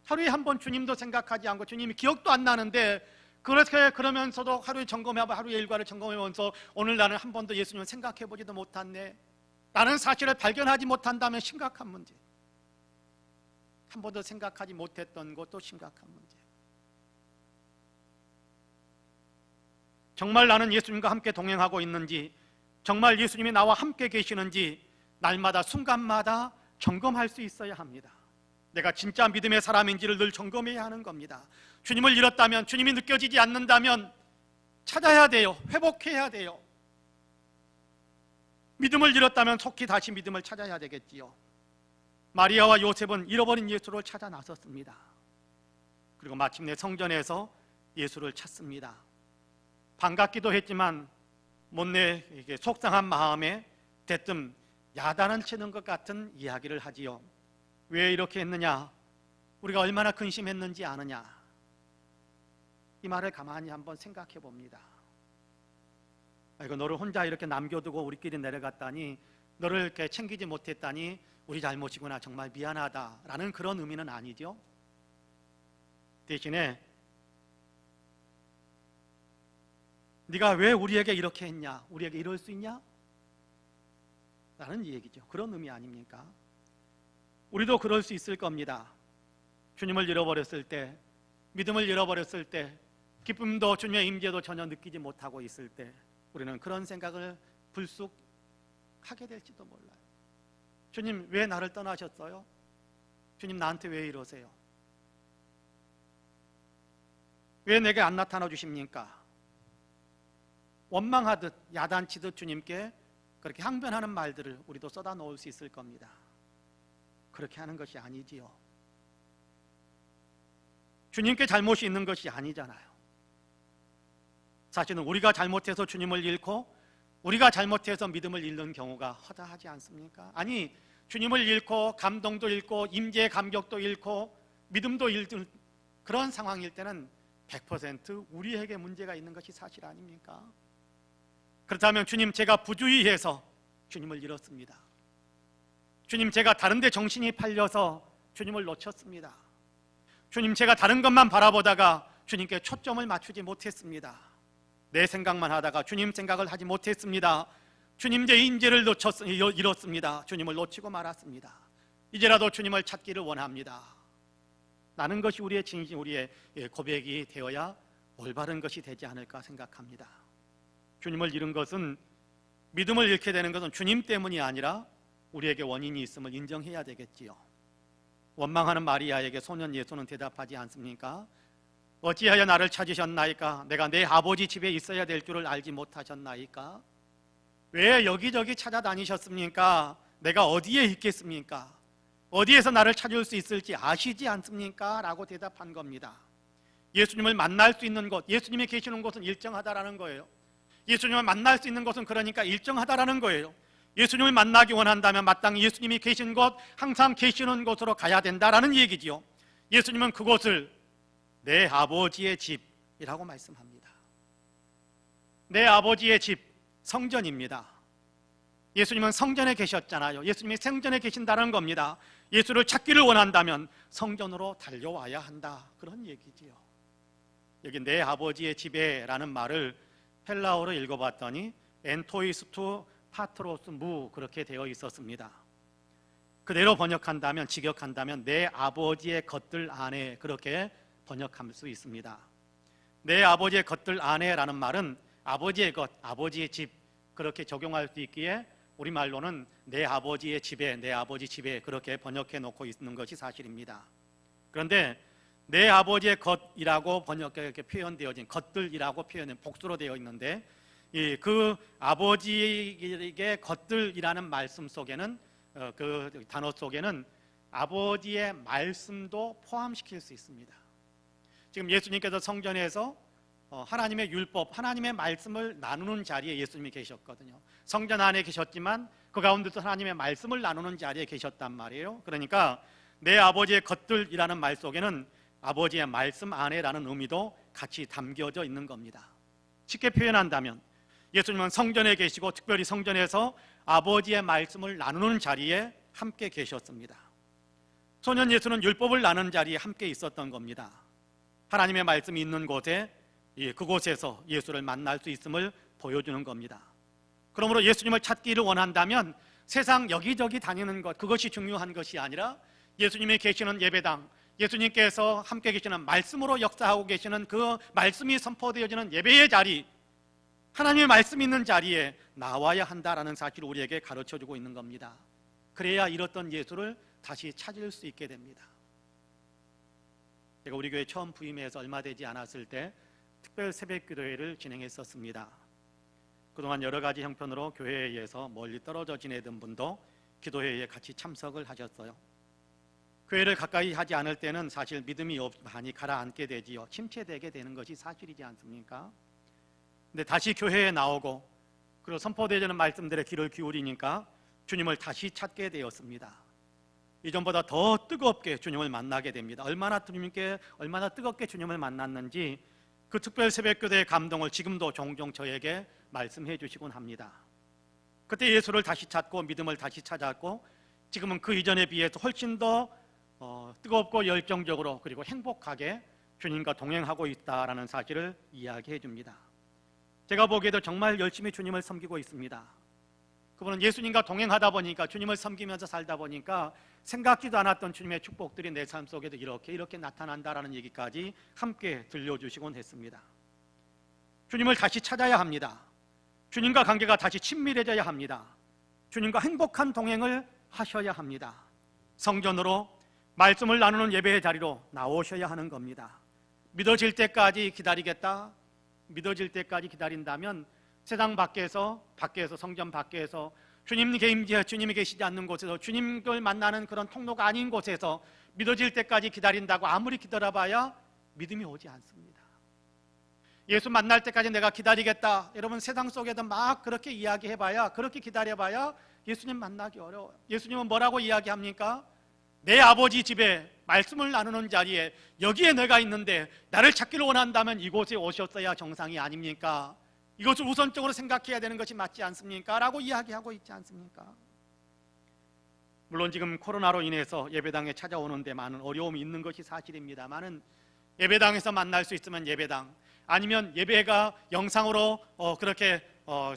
하루에 한 번 주님도 생각하지 않고 주님이 기억도 안 나는데 그렇게 그러면서도 하루에 점검해봐 하루의 일과를 점검해보면서 오늘 나는 한 번도 예수님을 생각해보지도 못했네 라는 사실을 발견하지 못한다면 심각한 문제. 한 번도 생각하지 못했던 것도 심각한 문제. 정말 나는 예수님과 함께 동행하고 있는지 정말 예수님이 나와 함께 계시는지 날마다 순간마다 점검할 수 있어야 합니다. 내가 진짜 믿음의 사람인지를 늘 점검해야 하는 겁니다. 주님을 잃었다면 주님이 느껴지지 않는다면 찾아야 돼요. 회복해야 돼요. 믿음을 잃었다면 속히 다시 믿음을 찾아야 되겠지요. 마리아와 요셉은 잃어버린 예수를 찾아 나섰습니다. 그리고 마침내 성전에서 예수를 찾습니다. 반갑기도 했지만 못내 속상한 마음에 대뜸 야단을 치는 것 같은 이야기를 하지요. 왜 이렇게 했느냐? 우리가 얼마나 근심했는지 아느냐? 이 말을 가만히 한번 생각해 봅니다. 이거 너를 혼자 이렇게 남겨두고 우리끼리 내려갔다니 너를 이렇게 챙기지 못했다니 우리 잘못이구나 정말 미안하다라는 그런 의미는 아니죠. 대신에 네가 왜 우리에게 이렇게 했냐? 우리에게 이럴 수 있냐? 라는 얘기죠. 그런 의미 아닙니까? 우리도 그럴 수 있을 겁니다. 주님을 잃어버렸을 때, 믿음을 잃어버렸을 때, 기쁨도 주님의 임재도 전혀 느끼지 못하고 있을 때 우리는 그런 생각을 불쑥 하게 될지도 몰라요. 주님 왜 나를 떠나셨어요? 주님 나한테 왜 이러세요? 왜 내게 안 나타나 주십니까? 원망하듯 야단치듯 주님께 그렇게 항변하는 말들을 우리도 쏟아 놓을 수 있을 겁니다. 그렇게 하는 것이 아니지요. 주님께 잘못이 있는 것이 아니잖아요. 사실은 우리가 잘못해서 주님을 잃고 우리가 잘못해서 믿음을 잃는 경우가 허다하지 않습니까? 아니 주님을 잃고 감동도 잃고 임재의 감격도 잃고 믿음도 잃는 그런 상황일 때는 100% 우리에게 문제가 있는 것이 사실 아닙니까? 그렇다면 주님, 제가 부주의해서 주님을 잃었습니다. 주님, 제가 다른 데 정신이 팔려서 주님을 놓쳤습니다. 주님, 제가 다른 것만 바라보다가 주님께 초점을 맞추지 못했습니다. 내 생각만 하다가 주님 생각을 하지 못했습니다. 주님, 제 인재를 잃었습니다. 주님을 놓치고 말았습니다. 이제라도 주님을 찾기를 원합니다. 라는 것이 우리의 진심, 우리의 고백이 되어야 올바른 것이 되지 않을까 생각합니다. 주님을 잃은 것은, 믿음을 잃게 되는 것은 주님 때문이 아니라 우리에게 원인이 있음을 인정해야 되겠지요. 원망하는 마리아에게 소년 예수는 대답하지 않습니까? 어찌하여 나를 찾으셨나이까? 내가 내 아버지 집에 있어야 될 줄을 알지 못하셨나이까? 왜 여기저기 찾아다니셨습니까? 내가 어디에 있겠습니까? 어디에서 나를 찾을 수 있을지 아시지 않습니까? 라고 대답한 겁니다. 예수님을 만날 수 있는 곳, 예수님이 계시는 곳은 일정하다라는 거예요. 예수님을 만날 수 있는 곳은 그러니까 일정하다라는 거예요. 예수님을 만나기 원한다면 마땅히 예수님이 계신 곳, 항상 계시는 곳으로 가야 된다라는 얘기지요. 예수님은 그곳을 내 아버지의 집이라고 말씀합니다. 내 아버지의 집, 성전입니다. 예수님은 성전에 계셨잖아요. 예수님이 성전에 계신다는 겁니다. 예수를 찾기를 원한다면 성전으로 달려와야 한다, 그런 얘기지요. 여기 내 아버지의 집에라는 말을 헬라어로 읽어봤더니 엔토이스투 파트로스 무, 그렇게 되어 있었습니다. 그대로 번역한다면, 직역한다면 내 아버지의 것들 안에, 그렇게 번역할 수 있습니다. 내 아버지의 것들 안에라는 말은 아버지의 것, 아버지의 집, 그렇게 적용할 수 있기에 우리말로는 내 아버지의 집에, 내 아버지 집에, 그렇게 번역해 놓고 있는 것이 사실입니다. 그런데 내 아버지의 것이라고 번역해 표현되어진, 것들이라고 표현은 복수로 되어 있는데, 그 아버지에게 것들이라는 말씀 속에는, 그 단어 속에는 아버지의 말씀도 포함시킬 수 있습니다. 지금 예수님께서 성전에서 하나님의 율법, 하나님의 말씀을 나누는 자리에 예수님이 계셨거든요. 성전 안에 계셨지만 그 가운데서 하나님의 말씀을 나누는 자리에 계셨단 말이에요. 그러니까 내 아버지의 것들이라는 말 속에는 아버지의 말씀 안에라는 의미도 같이 담겨져 있는 겁니다. 쉽게 표현한다면 예수님은 성전에 계시고 특별히 성전에서 아버지의 말씀을 나누는 자리에 함께 계셨습니다. 소년 예수는 율법을 나누는 자리에 함께 있었던 겁니다. 하나님의 말씀이 있는 곳에, 그곳에서 예수를 만날 수 있음을 보여주는 겁니다. 그러므로 예수님을 찾기를 원한다면 세상 여기저기 다니는 것, 그것이 중요한 것이 아니라 예수님이 계시는 예배당, 예수님께서 함께 계시는 말씀으로 역사하고 계시는 그 말씀이 선포되어지는 예배의 자리, 하나님의 말씀이 있는 자리에 나와야 한다라는 사실을 우리에게 가르쳐주고 있는 겁니다. 그래야 잃었던 예수를 다시 찾을 수 있게 됩니다. 제가 우리 교회 처음 부임해서 얼마 되지 않았을 때 특별 새벽 기도회를 진행했었습니다. 그동안 여러 가지 형편으로 교회에서 멀리 떨어져 지내던 분도 기도회에 같이 참석을 하셨어요. 교회를 가까이 하지 않을 때는 사실 믿음이 많이 가라앉게 되지요. 침체되게 되는 것이 사실이지 않습니까? 근데 다시 교회에 나오고 그리고 선포되는 말씀들에 귀를 기울이니까 주님을 다시 찾게 되었습니다. 이전보다 더 뜨겁게 주님을 만나게 됩니다. 얼마나 뜨겁게 주님을 만났는지 그 특별 새벽교대의 감동을 지금도 종종 저에게 말씀해 주시곤 합니다. 그때 예수를 다시 찾고 믿음을 다시 찾았고 지금은 그 이전에 비해서 훨씬 더 뜨겁고 열정적으로 그리고 행복하게 주님과 동행하고 있다라는 사실을 이야기해 줍니다. 제가 보기에도 정말 열심히 주님을 섬기고 있습니다. 그분은 예수님과 동행하다 보니까, 주님을 섬기면서 살다 보니까 생각지도 않았던 주님의 축복들이 내 삶 속에도 이렇게 나타난다라는 얘기까지 함께 들려주시곤 했습니다. 주님을 다시 찾아야 합니다. 주님과 관계가 다시 친밀해져야 합니다. 주님과 행복한 동행을 하셔야 합니다. 성전으로 말씀을 나누는 예배의 자리로 나오셔야 하는 겁니다. 믿어질 때까지 기다리겠다, 믿어질 때까지 기다린다면 세상 밖에서 성전 밖에서 주님이 계시지 않는 곳에서, 주님을 만나는 그런 통로가 아닌 곳에서 믿어질 때까지 기다린다고 아무리 기다려봐야 믿음이 오지 않습니다. 예수 만날 때까지 내가 기다리겠다, 여러분 세상 속에도 막 그렇게 이야기해봐야, 그렇게 기다려봐야 예수님 만나기 어려워요. 예수님은 뭐라고 이야기합니까? 내 아버지 집에 말씀을 나누는 자리에 여기에 내가 있는데 나를 찾기를 원한다면 이곳에 오셨어야 정상이 아닙니까? 이것을 우선적으로 생각해야 되는 것이 맞지 않습니까? 라고 이야기하고 있지 않습니까? 물론 지금 코로나로 인해서 예배당에 찾아오는 데 많은 어려움이 있는 것이 사실입니다만은 예배당에서 만날 수 있으면 예배당, 아니면 예배가 영상으로 그렇게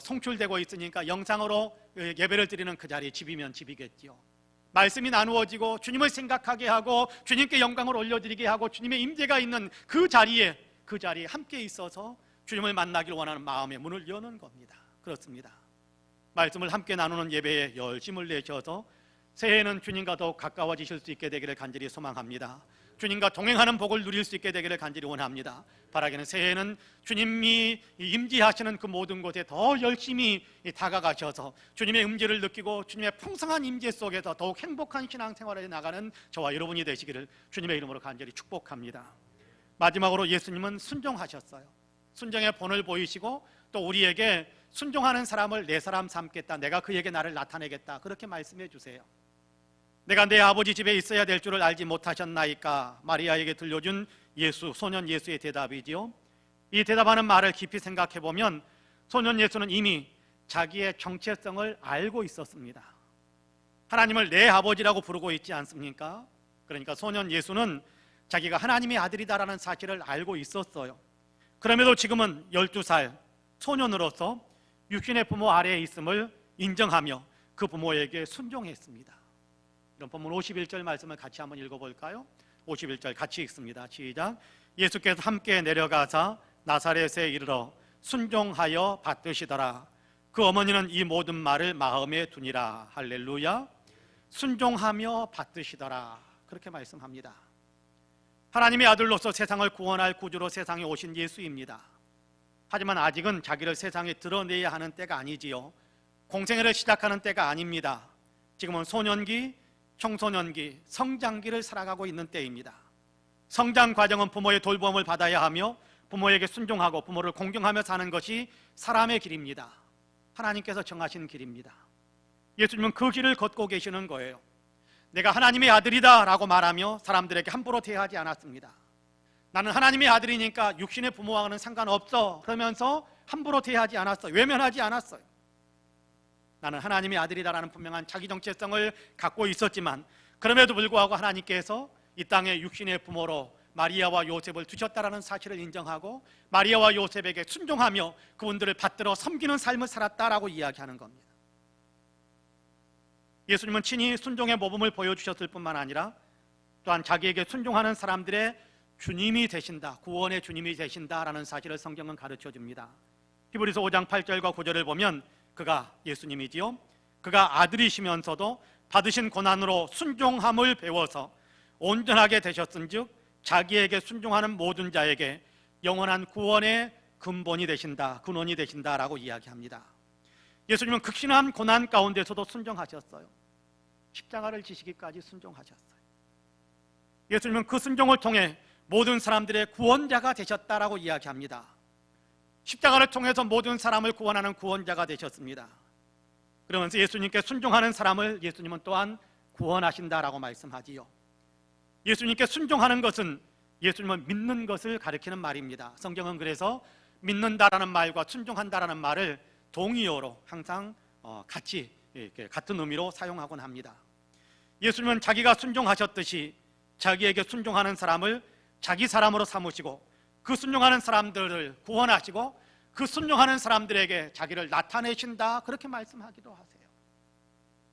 송출되고 있으니까 영상으로 예배를 드리는 그 자리, 집이면 집이겠지요. 말씀이 나누어지고 주님을 생각하게 하고 주님께 영광을 올려드리게 하고 주님의 임재가 있는 그 자리에 함께 있어서 주님을 만나길 원하는 마음의 문을 여는 겁니다. 그렇습니다. 말씀을 함께 나누는 예배에 열심을 내셔서 새해에는 주님과 더욱 가까워지실 수 있게 되기를 간절히 소망합니다. 주님과 동행하는 복을 누릴 수 있게 되기를 간절히 원합니다. 바라기는 새해에는 주님이 임재하시는 그 모든 곳에 더 열심히 다가가셔서 주님의 임재를 느끼고 주님의 풍성한 임재 속에서 더욱 행복한 신앙생활에 나가는 저와 여러분이 되시기를 주님의 이름으로 간절히 축복합니다. 마지막으로 예수님은 순종하셨어요. 순종의 본을 보이시고 또 우리에게 순종하는 사람을 내 사람 삼겠다, 내가 그에게 나를 나타내겠다, 그렇게 말씀해 주세요. 내가 내 아버지 집에 있어야 될 줄을 알지 못하셨나이까? 마리아에게 들려준 소년 예수의 대답이지요. 이 대답하는 말을 깊이 생각해 보면 소년 예수는 이미 자기의 정체성을 알고 있었습니다. 하나님을 내 아버지라고 부르고 있지 않습니까? 그러니까 소년 예수는 자기가 하나님의 아들이다라는 사실을 알고 있었어요. 그럼에도 지금은 12살 소년으로서 육신의 부모 아래에 있음을 인정하며 그 부모에게 순종했습니다. 이런 본문 51절 말씀을 같이 한번 읽어볼까요? 51절 같이 읽습니다. 시작. 예수께서 함께 내려가사 나사렛에 이르러 순종하여 받드시더라. 그 어머니는 이 모든 말을 마음에 두니라. 할렐루야. 순종하며 받드시더라, 그렇게 말씀합니다. 하나님의 아들로서 세상을 구원할 구주로 세상에 오신 예수입니다. 하지만 아직은 자기를 세상에 드러내야 하는 때가 아니지요. 공생애를 시작하는 때가 아닙니다. 지금은 소년기, 청소년기, 성장기를 살아가고 있는 때입니다. 성장 과정은 부모의 돌봄을 받아야 하며 부모에게 순종하고 부모를 공경하며 사는 것이 사람의 길입니다. 하나님께서 정하신 길입니다. 예수님은 그 길을 걷고 계시는 거예요. 내가 하나님의 아들이다 라고 말하며 사람들에게 함부로 대하지 않았습니다. 나는 하나님의 아들이니까 육신의 부모와는 상관없어 그러면서 함부로 대하지 않았어요. 외면하지 않았어요. 나는 하나님의 아들이다라는 분명한 자기 정체성을 갖고 있었지만 그럼에도 불구하고 하나님께서 이 땅에 육신의 부모로 마리아와 요셉을 두셨다라는 사실을 인정하고 마리아와 요셉에게 순종하며 그분들을 받들어 섬기는 삶을 살았다라고 이야기하는 겁니다. 예수님은 친히 순종의 모범을 보여주셨을 뿐만 아니라 또한 자기에게 순종하는 사람들의 주님이 되신다, 구원의 주님이 되신다라는 사실을 성경은 가르쳐줍니다. 히브리서 5장 8절과 9절을 보면 그가 예수님이지요, 그가 아들이시면서도 받으신 고난으로 순종함을 배워서 온전하게 되셨은즉 자기에게 순종하는 모든 자에게 영원한 구원의 근본이 되신다, 근원이 되신다라고 이야기합니다. 예수님은 극심한 고난 가운데서도 순종하셨어요. 십자가를 지시기까지 순종하셨어요. 예수님은 그 순종을 통해 모든 사람들의 구원자가 되셨다라고 이야기합니다. 십자가를 통해서 모든 사람을 구원하는 구원자가 되셨습니다. 그러면서 예수님께 순종하는 사람을 예수님은 또한 구원하신다라고 말씀하지요. 예수님께 순종하는 것은 예수님을 믿는 것을 가리키는 말입니다. 성경은 그래서 믿는다라는 말과 순종한다라는 말을 동의어로 항상 같이 같은 의미로 사용하곤 합니다. 예수님은 자기가 순종하셨듯이 자기에게 순종하는 사람을 자기 사람으로 삼으시고 그 순종하는 사람들을 구원하시고 그 순종하는 사람들에게 자기를 나타내신다, 그렇게 말씀하기도 하세요.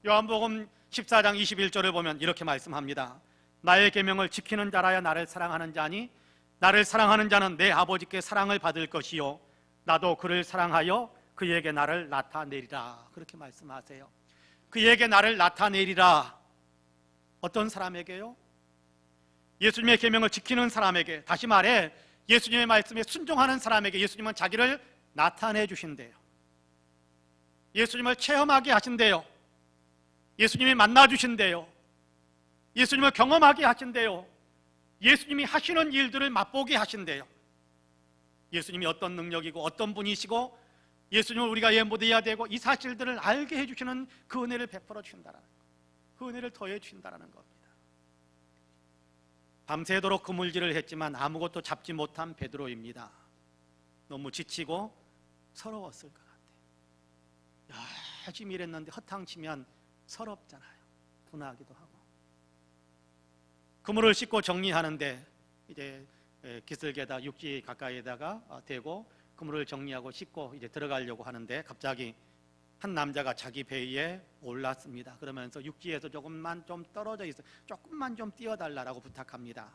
요한복음 14장 21절을 보면 이렇게 말씀합니다. 나의 계명을 지키는 자라야 나를 사랑하는 자니 나를 사랑하는 자는 내 아버지께 사랑을 받을 것이요 나도 그를 사랑하여 그에게 나를 나타내리라, 그렇게 말씀하세요. 그에게 나를 나타내리라. 어떤 사람에게요? 예수님의 계명을 지키는 사람에게, 다시 말해 예수님의 말씀에 순종하는 사람에게 예수님은 자기를 나타내 주신대요. 예수님을 체험하게 하신대요. 예수님이 만나 주신대요. 예수님을 경험하게 하신대요. 예수님이 하시는 일들을 맛보게 하신대요. 예수님이 어떤 능력이고 어떤 분이시고 예수님을 우리가 예모돼야 되고 이 사실들을 알게 해주시는 그 은혜를 베풀어 주신다라는 것, 그 은혜를 더해 주신다라는 겁니다. 밤새도록 그물질을 했지만 아무것도 잡지 못한 베드로입니다. 너무 지치고 서러웠을 것 같아요. 열심히 일했는데 허탕치면 서럽잖아요. 분하기도 하고. 그물을 씻고 정리하는데 이제 기슭에다 육지 가까이에다가 대고 그물을 정리하고 씻고 이제 들어가려고 하는데 갑자기 한 남자가 자기 배에 올랐습니다. 그러면서 육지에서 조금만 좀 떨어져 있어, 조금만 좀 띄워달라고 부탁합니다.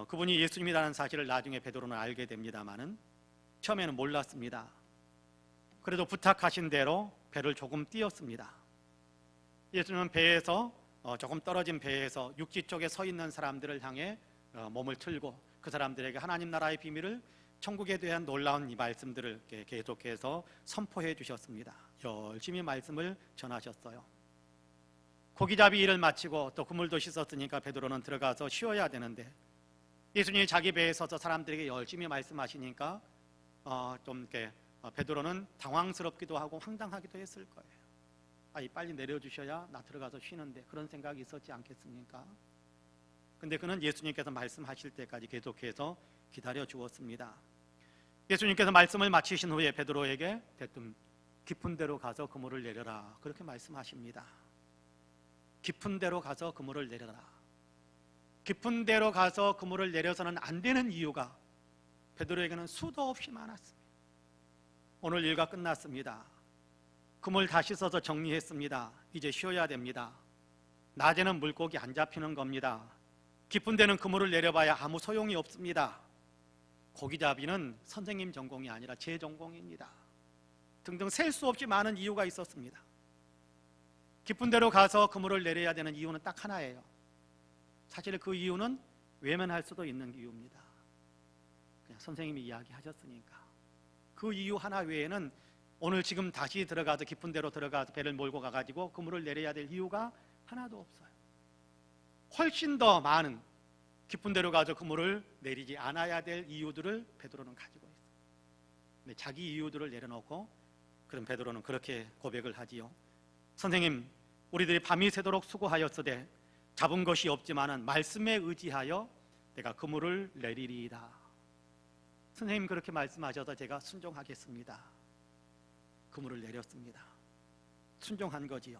그분이 예수님이라는 사실을 나중에 베드로는 알게 됩니다만은 처음에는 몰랐습니다. 그래도 부탁하신 대로 배를 조금 띄웠습니다. 예수님은 배에서 조금 떨어진 배에서 육지 쪽에 서 있는 사람들을 향해 몸을 틀고 그 사람들에게 하나님 나라의 비밀을, 천국에 대한 놀라운 이 말씀들을 계속해서 선포해 주셨습니다. 열심히 말씀을 전하셨어요. 고기잡이 일을 마치고 또 그물도 씻었으니까 베드로는 들어가서 쉬어야 되는데 예수님이 자기 배에 서서 사람들에게 열심히 말씀하시니까 좀 이렇게 베드로는 당황스럽기도 하고 황당하기도 했을 거예요. 빨리 내려주셔야 나 들어가서 쉬는데, 그런 생각이 있었지 않겠습니까? 근데 그는 예수님께서 말씀하실 때까지 계속해서 기다려 주었습니다. 예수님께서 말씀을 마치신 후에 베드로에게 대뜸 깊은 데로 가서 그물을 내려라, 그렇게 말씀하십니다. 깊은 데로 가서 그물을 내려라. 깊은 데로 가서 그물을 내려서는 안 되는 이유가 베드로에게는 수도 없이 많았습니다. 오늘 일과 끝났습니다. 그물 다시 써서 정리했습니다. 이제 쉬어야 됩니다. 낮에는 물고기 안 잡히는 겁니다. 깊은 데는 그물을 내려봐야 아무 소용이 없습니다. 고기잡이는 선생님 전공이 아니라 제 전공입니다. 등등 셀 수 없이 많은 이유가 있었습니다. 깊은 데로 가서 그물을 내려야 되는 이유는 딱 하나예요. 사실 그 이유는 외면할 수도 있는 이유입니다. 그냥 선생님이 이야기하셨으니까. 그 이유 하나 외에는 오늘 지금 다시 들어가서 깊은 데로 들어가서 배를 몰고 가가지고 그물을 내려야 될 이유가 하나도 없어요. 훨씬 더 많은 깊은 데로 가서 그물을 내리지 않아야 될 이유들을 베드로는 가지고 있어요. 근데 자기 이유들을 내려놓고 그럼 베드로는 그렇게 고백을 하지요. 선생님, 우리들이 밤이 새도록 수고하였으되 잡은 것이 없지만은 말씀에 의지하여 내가 그물을 내리리이다. 선생님 그렇게 말씀하셔서 제가 순종하겠습니다. 그물을 내렸습니다. 순종한 거지요.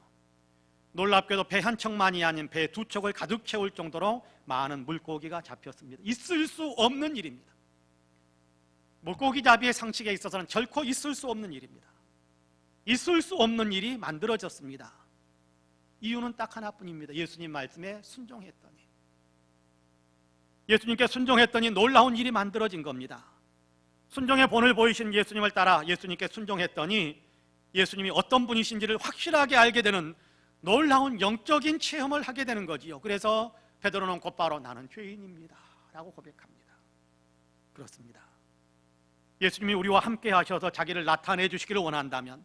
놀랍게도 배 한 척만이 아닌 배 두 척을 가득 채울 정도로 많은 물고기가 잡혔습니다. 있을 수 없는 일입니다. 물고기 잡이의 상식에 있어서는 결코 있을 수 없는 일입니다. 있을 수 없는 일이 만들어졌습니다. 이유는 딱 하나뿐입니다. 예수님 말씀에 순종했더니, 예수님께 순종했더니 놀라운 일이 만들어진 겁니다. 순종의 본을 보이신 예수님을 따라 예수님께 순종했더니 예수님이 어떤 분이신지를 확실하게 알게 되는 놀라운 영적인 체험을 하게 되는 거지요. 그래서 베드로는 곧바로 나는 죄인입니다 라고 고백합니다. 그렇습니다. 예수님이 우리와 함께 하셔서 자기를 나타내 주시기를 원한다면,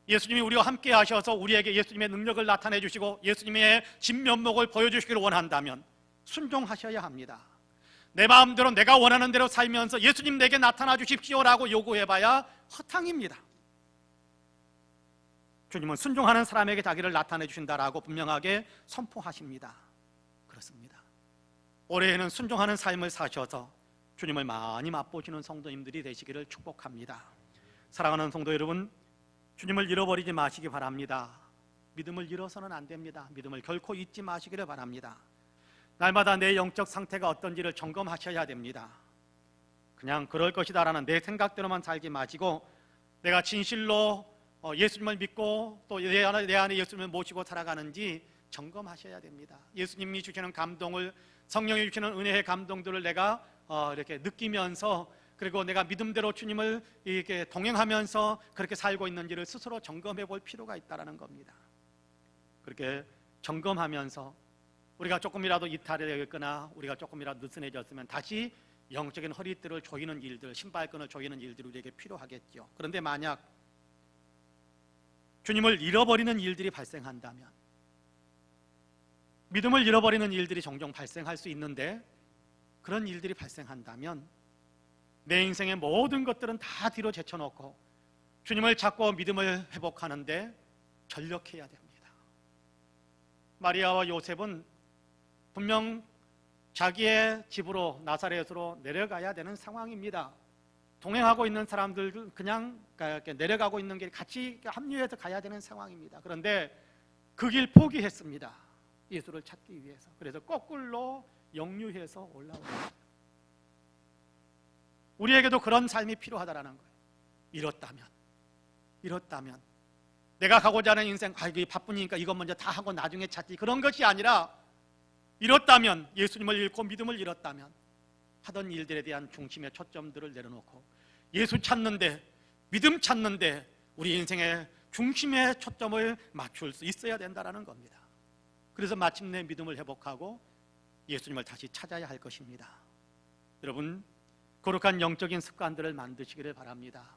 예수님이 우리와 함께 하셔서 우리에게 예수님의 능력을 나타내 주시고 예수님의 진면목을 보여주시기를 원한다면 순종하셔야 합니다. 내 마음대로 내가 원하는 대로 살면서 예수님 내게 나타나 주십시오라고 요구해봐야 허탕입니다. 주님은 순종하는 사람에게 자기를 나타내 주신다라고 분명하게 선포하십니다. 그렇습니다. 올해에는 순종하는 삶을 사셔서 주님을 많이 맛보시는 성도님들이 되시기를 축복합니다. 사랑하는 성도 여러분, 주님을 잃어버리지 마시기 바랍니다. 믿음을 잃어서는 안 됩니다. 믿음을 결코 잊지 마시기를 바랍니다. 날마다 내 영적 상태가 어떤지를 점검하셔야 됩니다. 그냥 그럴 것이다라는 내 생각대로만 살지 마시고 내가 진실로 예수님을 믿고 또 내 안에 예수님을 모시고 살아가는지 점검하셔야 됩니다. 예수님이 주시는 감동을, 성령이 주시는 은혜의 감동들을 내가 이렇게 느끼면서, 그리고 내가 믿음대로 주님을 이렇게 동행하면서 그렇게 살고 있는지를 스스로 점검해 볼 필요가 있다는 겁니다. 그렇게 점검하면서 우리가 조금이라도 이탈했거나 우리가 조금이라도 느슨해졌으면 다시 영적인 허리띠를 조이는 일들, 신발끈을 조이는 일들이 우리에게 필요하겠죠. 그런데 만약 주님을 잃어버리는 일들이 발생한다면, 믿음을 잃어버리는 일들이 종종 발생할 수 있는데, 그런 일들이 발생한다면 내 인생의 모든 것들은 다 뒤로 제쳐놓고 주님을 찾고 믿음을 회복하는데 전력해야 됩니다. 마리아와 요셉은 분명 자기의 집으로 나사렛으로 내려가야 되는 상황입니다. 동행하고 있는 사람들 그냥 이렇게 내려가고 있는 길 같이 합류해서 가야 되는 상황입니다. 그런데 그 길 포기했습니다. 예수를 찾기 위해서. 그래서 거꾸로 역류해서 올라옵니다. 우리에게도 그런 삶이 필요하다라는 거예요. 이렇다면 내가 가고자 하는 인생, 이거 바쁘니까 이것 먼저 다 하고 나중에 찾지, 그런 것이 아니라, 이렇다면, 예수님을 잃고 믿음을 잃었다면 하던 일들에 대한 중심의 초점들을 내려놓고 예수 찾는데, 믿음 찾는데 우리 인생의 중심의 초점을 맞출 수 있어야 된다는 겁니다. 그래서 마침내 믿음을 회복하고 예수님을 다시 찾아야 할 것입니다. 여러분, 거룩한 영적인 습관들을 만드시기를 바랍니다.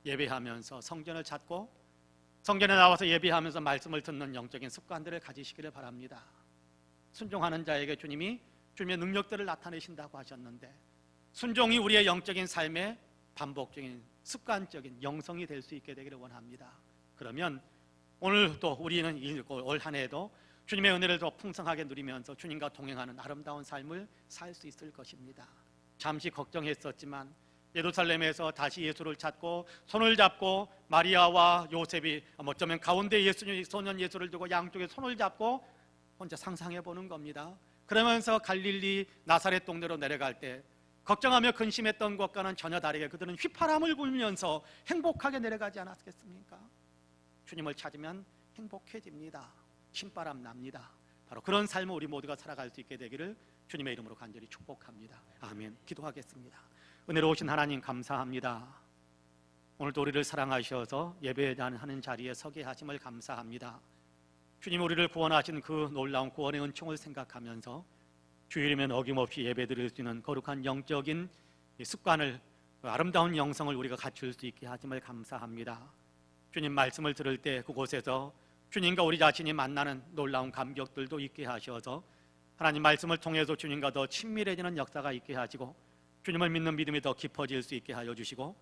예배하면서 성전을 찾고 성전에 나와서 예배하면서 말씀을 듣는 영적인 습관들을 가지시기를 바랍니다. 순종하는 자에게 주님이 주님의 능력들을 나타내신다고 하셨는데, 순종이 우리의 영적인 삶의 반복적인 습관적인 영성이 될 수 있게 되기를 원합니다. 그러면 오늘도 우리는 올 한 해도 주님의 은혜를 더 풍성하게 누리면서 주님과 동행하는 아름다운 삶을 살 수 있을 것입니다. 잠시 걱정했었지만 예루살렘에서 다시 예수를 찾고 손을 잡고 마리아와 요셉이 어쩌면 가운데 소년 예수를 두고 양쪽에 손을 잡고 혼자 상상해 보는 겁니다. 그러면서 갈릴리 나사렛 동네로 내려갈 때 걱정하며 근심했던 것과는 전혀 다르게 그들은 휘파람을 불면서 행복하게 내려가지 않았겠습니까? 주님을 찾으면 행복해집니다. 신바람 납니다. 바로 그런 삶을 우리 모두가 살아갈 수 있게 되기를 주님의 이름으로 간절히 축복합니다. 아멘. 기도하겠습니다. 은혜로우신 하나님 감사합니다. 오늘도 우리를 사랑하셔서 예배하는 자리에 서게 하심을 감사합니다. 주님, 우리를 구원하신 그 놀라운 구원의 은총을 생각하면서 주일이면 어김없이 예배드릴 수 있는 거룩한 영적인 습관을, 아름다운 영성을 우리가 갖출 수 있게 하심을 감사합니다. 주님 말씀을 들을 때 그곳에서 주님과 우리 자신이 만나는 놀라운 감격들도 있게 하셔서 하나님 말씀을 통해서 주님과 더 친밀해지는 역사가 있게 하시고 주님을 믿는 믿음이 더 깊어질 수 있게 하여 주시고,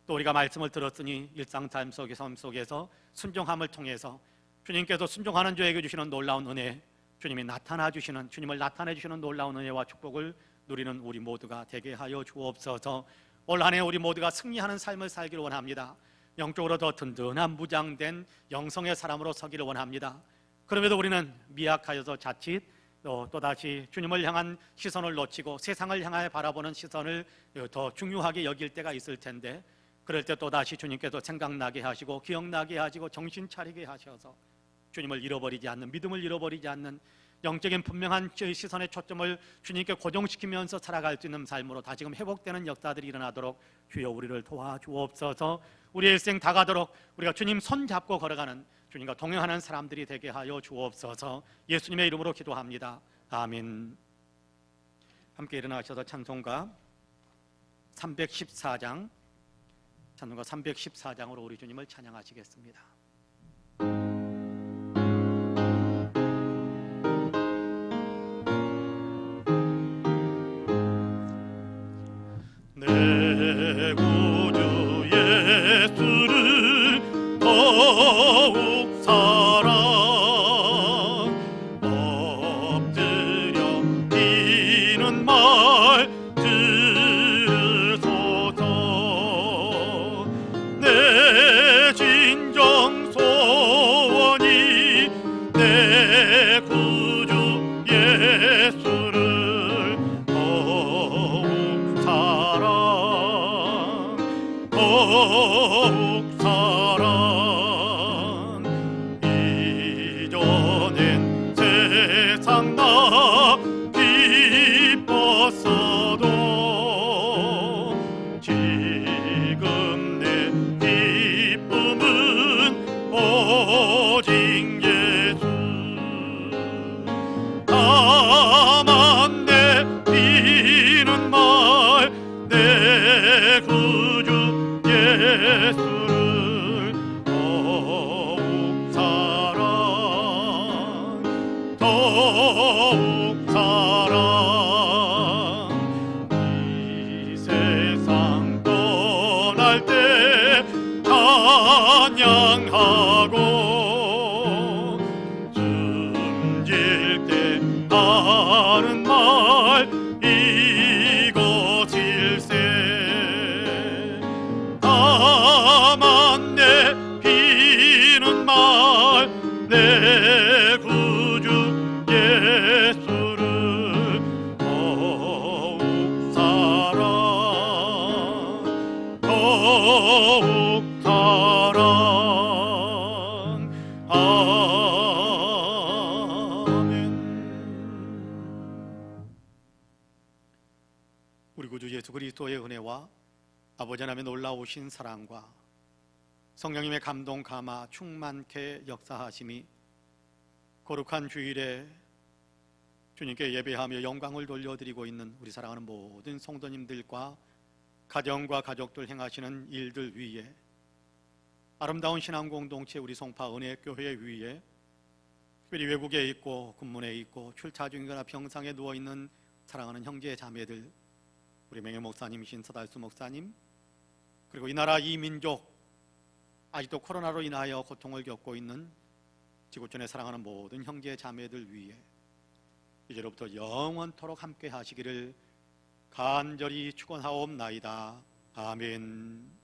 또 우리가 말씀을 들었으니 일상 삶 속에서 순종함을 통해서 주님께서 순종하는 자에게 주시는 놀라운 은혜, 주님이 나타나 주시는, 주님을 나타내 주시는 놀라운 은혜와 축복을 누리는 우리 모두가 되게 하여 주옵소서. 올 한 해 우리 모두가 승리하는 삶을 살기를 원합니다. 영적으로 더 든든한 무장된 영성의 사람으로 서기를 원합니다. 그럼에도 우리는 미약하여서 자칫 또다시 주님을 향한 시선을 놓치고 세상을 향해 바라보는 시선을 더 중요하게 여길 때가 있을 텐데, 그럴 때 또다시 주님께서 생각나게 하시고 기억나게 하시고 정신 차리게 하셔서 주님을 잃어버리지 않는, 믿음을 잃어버리지 않는 영적인 분명한 시선의 초점을 주님께 고정시키면서 살아갈 수 있는 삶으로 다시금 회복되는 역사들이 일어나도록 주여 우리를 도와주옵소서. 우리의 일생 다가도록 우리가 주님 손 잡고 걸어가는, 주님과 동행하는 사람들이 되게 하여 주옵소서. 예수님의 이름으로 기도합니다. 아멘. 함께 일어나셔서 찬송가 314장으로 우리 주님을 찬양하시겠습니다. 내 구주 예수를 더욱 사랑 엎드려 비는 말 들으소서. 내 진정 소원이 내 구주 예수를 더욱 사랑. 이전엔 세상 나 기뻤어도 지금 내 기쁨은 오직 예수. 다만 내 비는 말 내 구주 예수를 더욱 사랑. 이 세상 떠날 때 찬양하고 숨질 때 하는 말 사랑. 아멘. 우리 구주 예수 그리스도의 은혜와 아버지 하나님의 놀라우신 사랑과 성령님의 감동 감화 충만케 역사하심이 거룩한 주일에 주님께 예배하며 영광을 돌려드리고 있는 우리 사랑하는 모든 성도님들과 가정과 가족들 행하시는 일들 위에, 아름다운 신앙 공동체 우리 송파 은혜교회 위에, 특별히 외국에 있고 군문에 있고 출차 중이거나 병상에 누워있는 사랑하는 형제 자매들, 우리 맹혜 목사님, 신서달수 목사님, 그리고 이 나라 이 민족 아직도 코로나로 인하여 고통을 겪고 있는 지구촌에 사랑하는 모든 형제 자매들 위에 이제로부터 영원토록 함께 하시기를 간절히 축원하옵나이다. 아멘.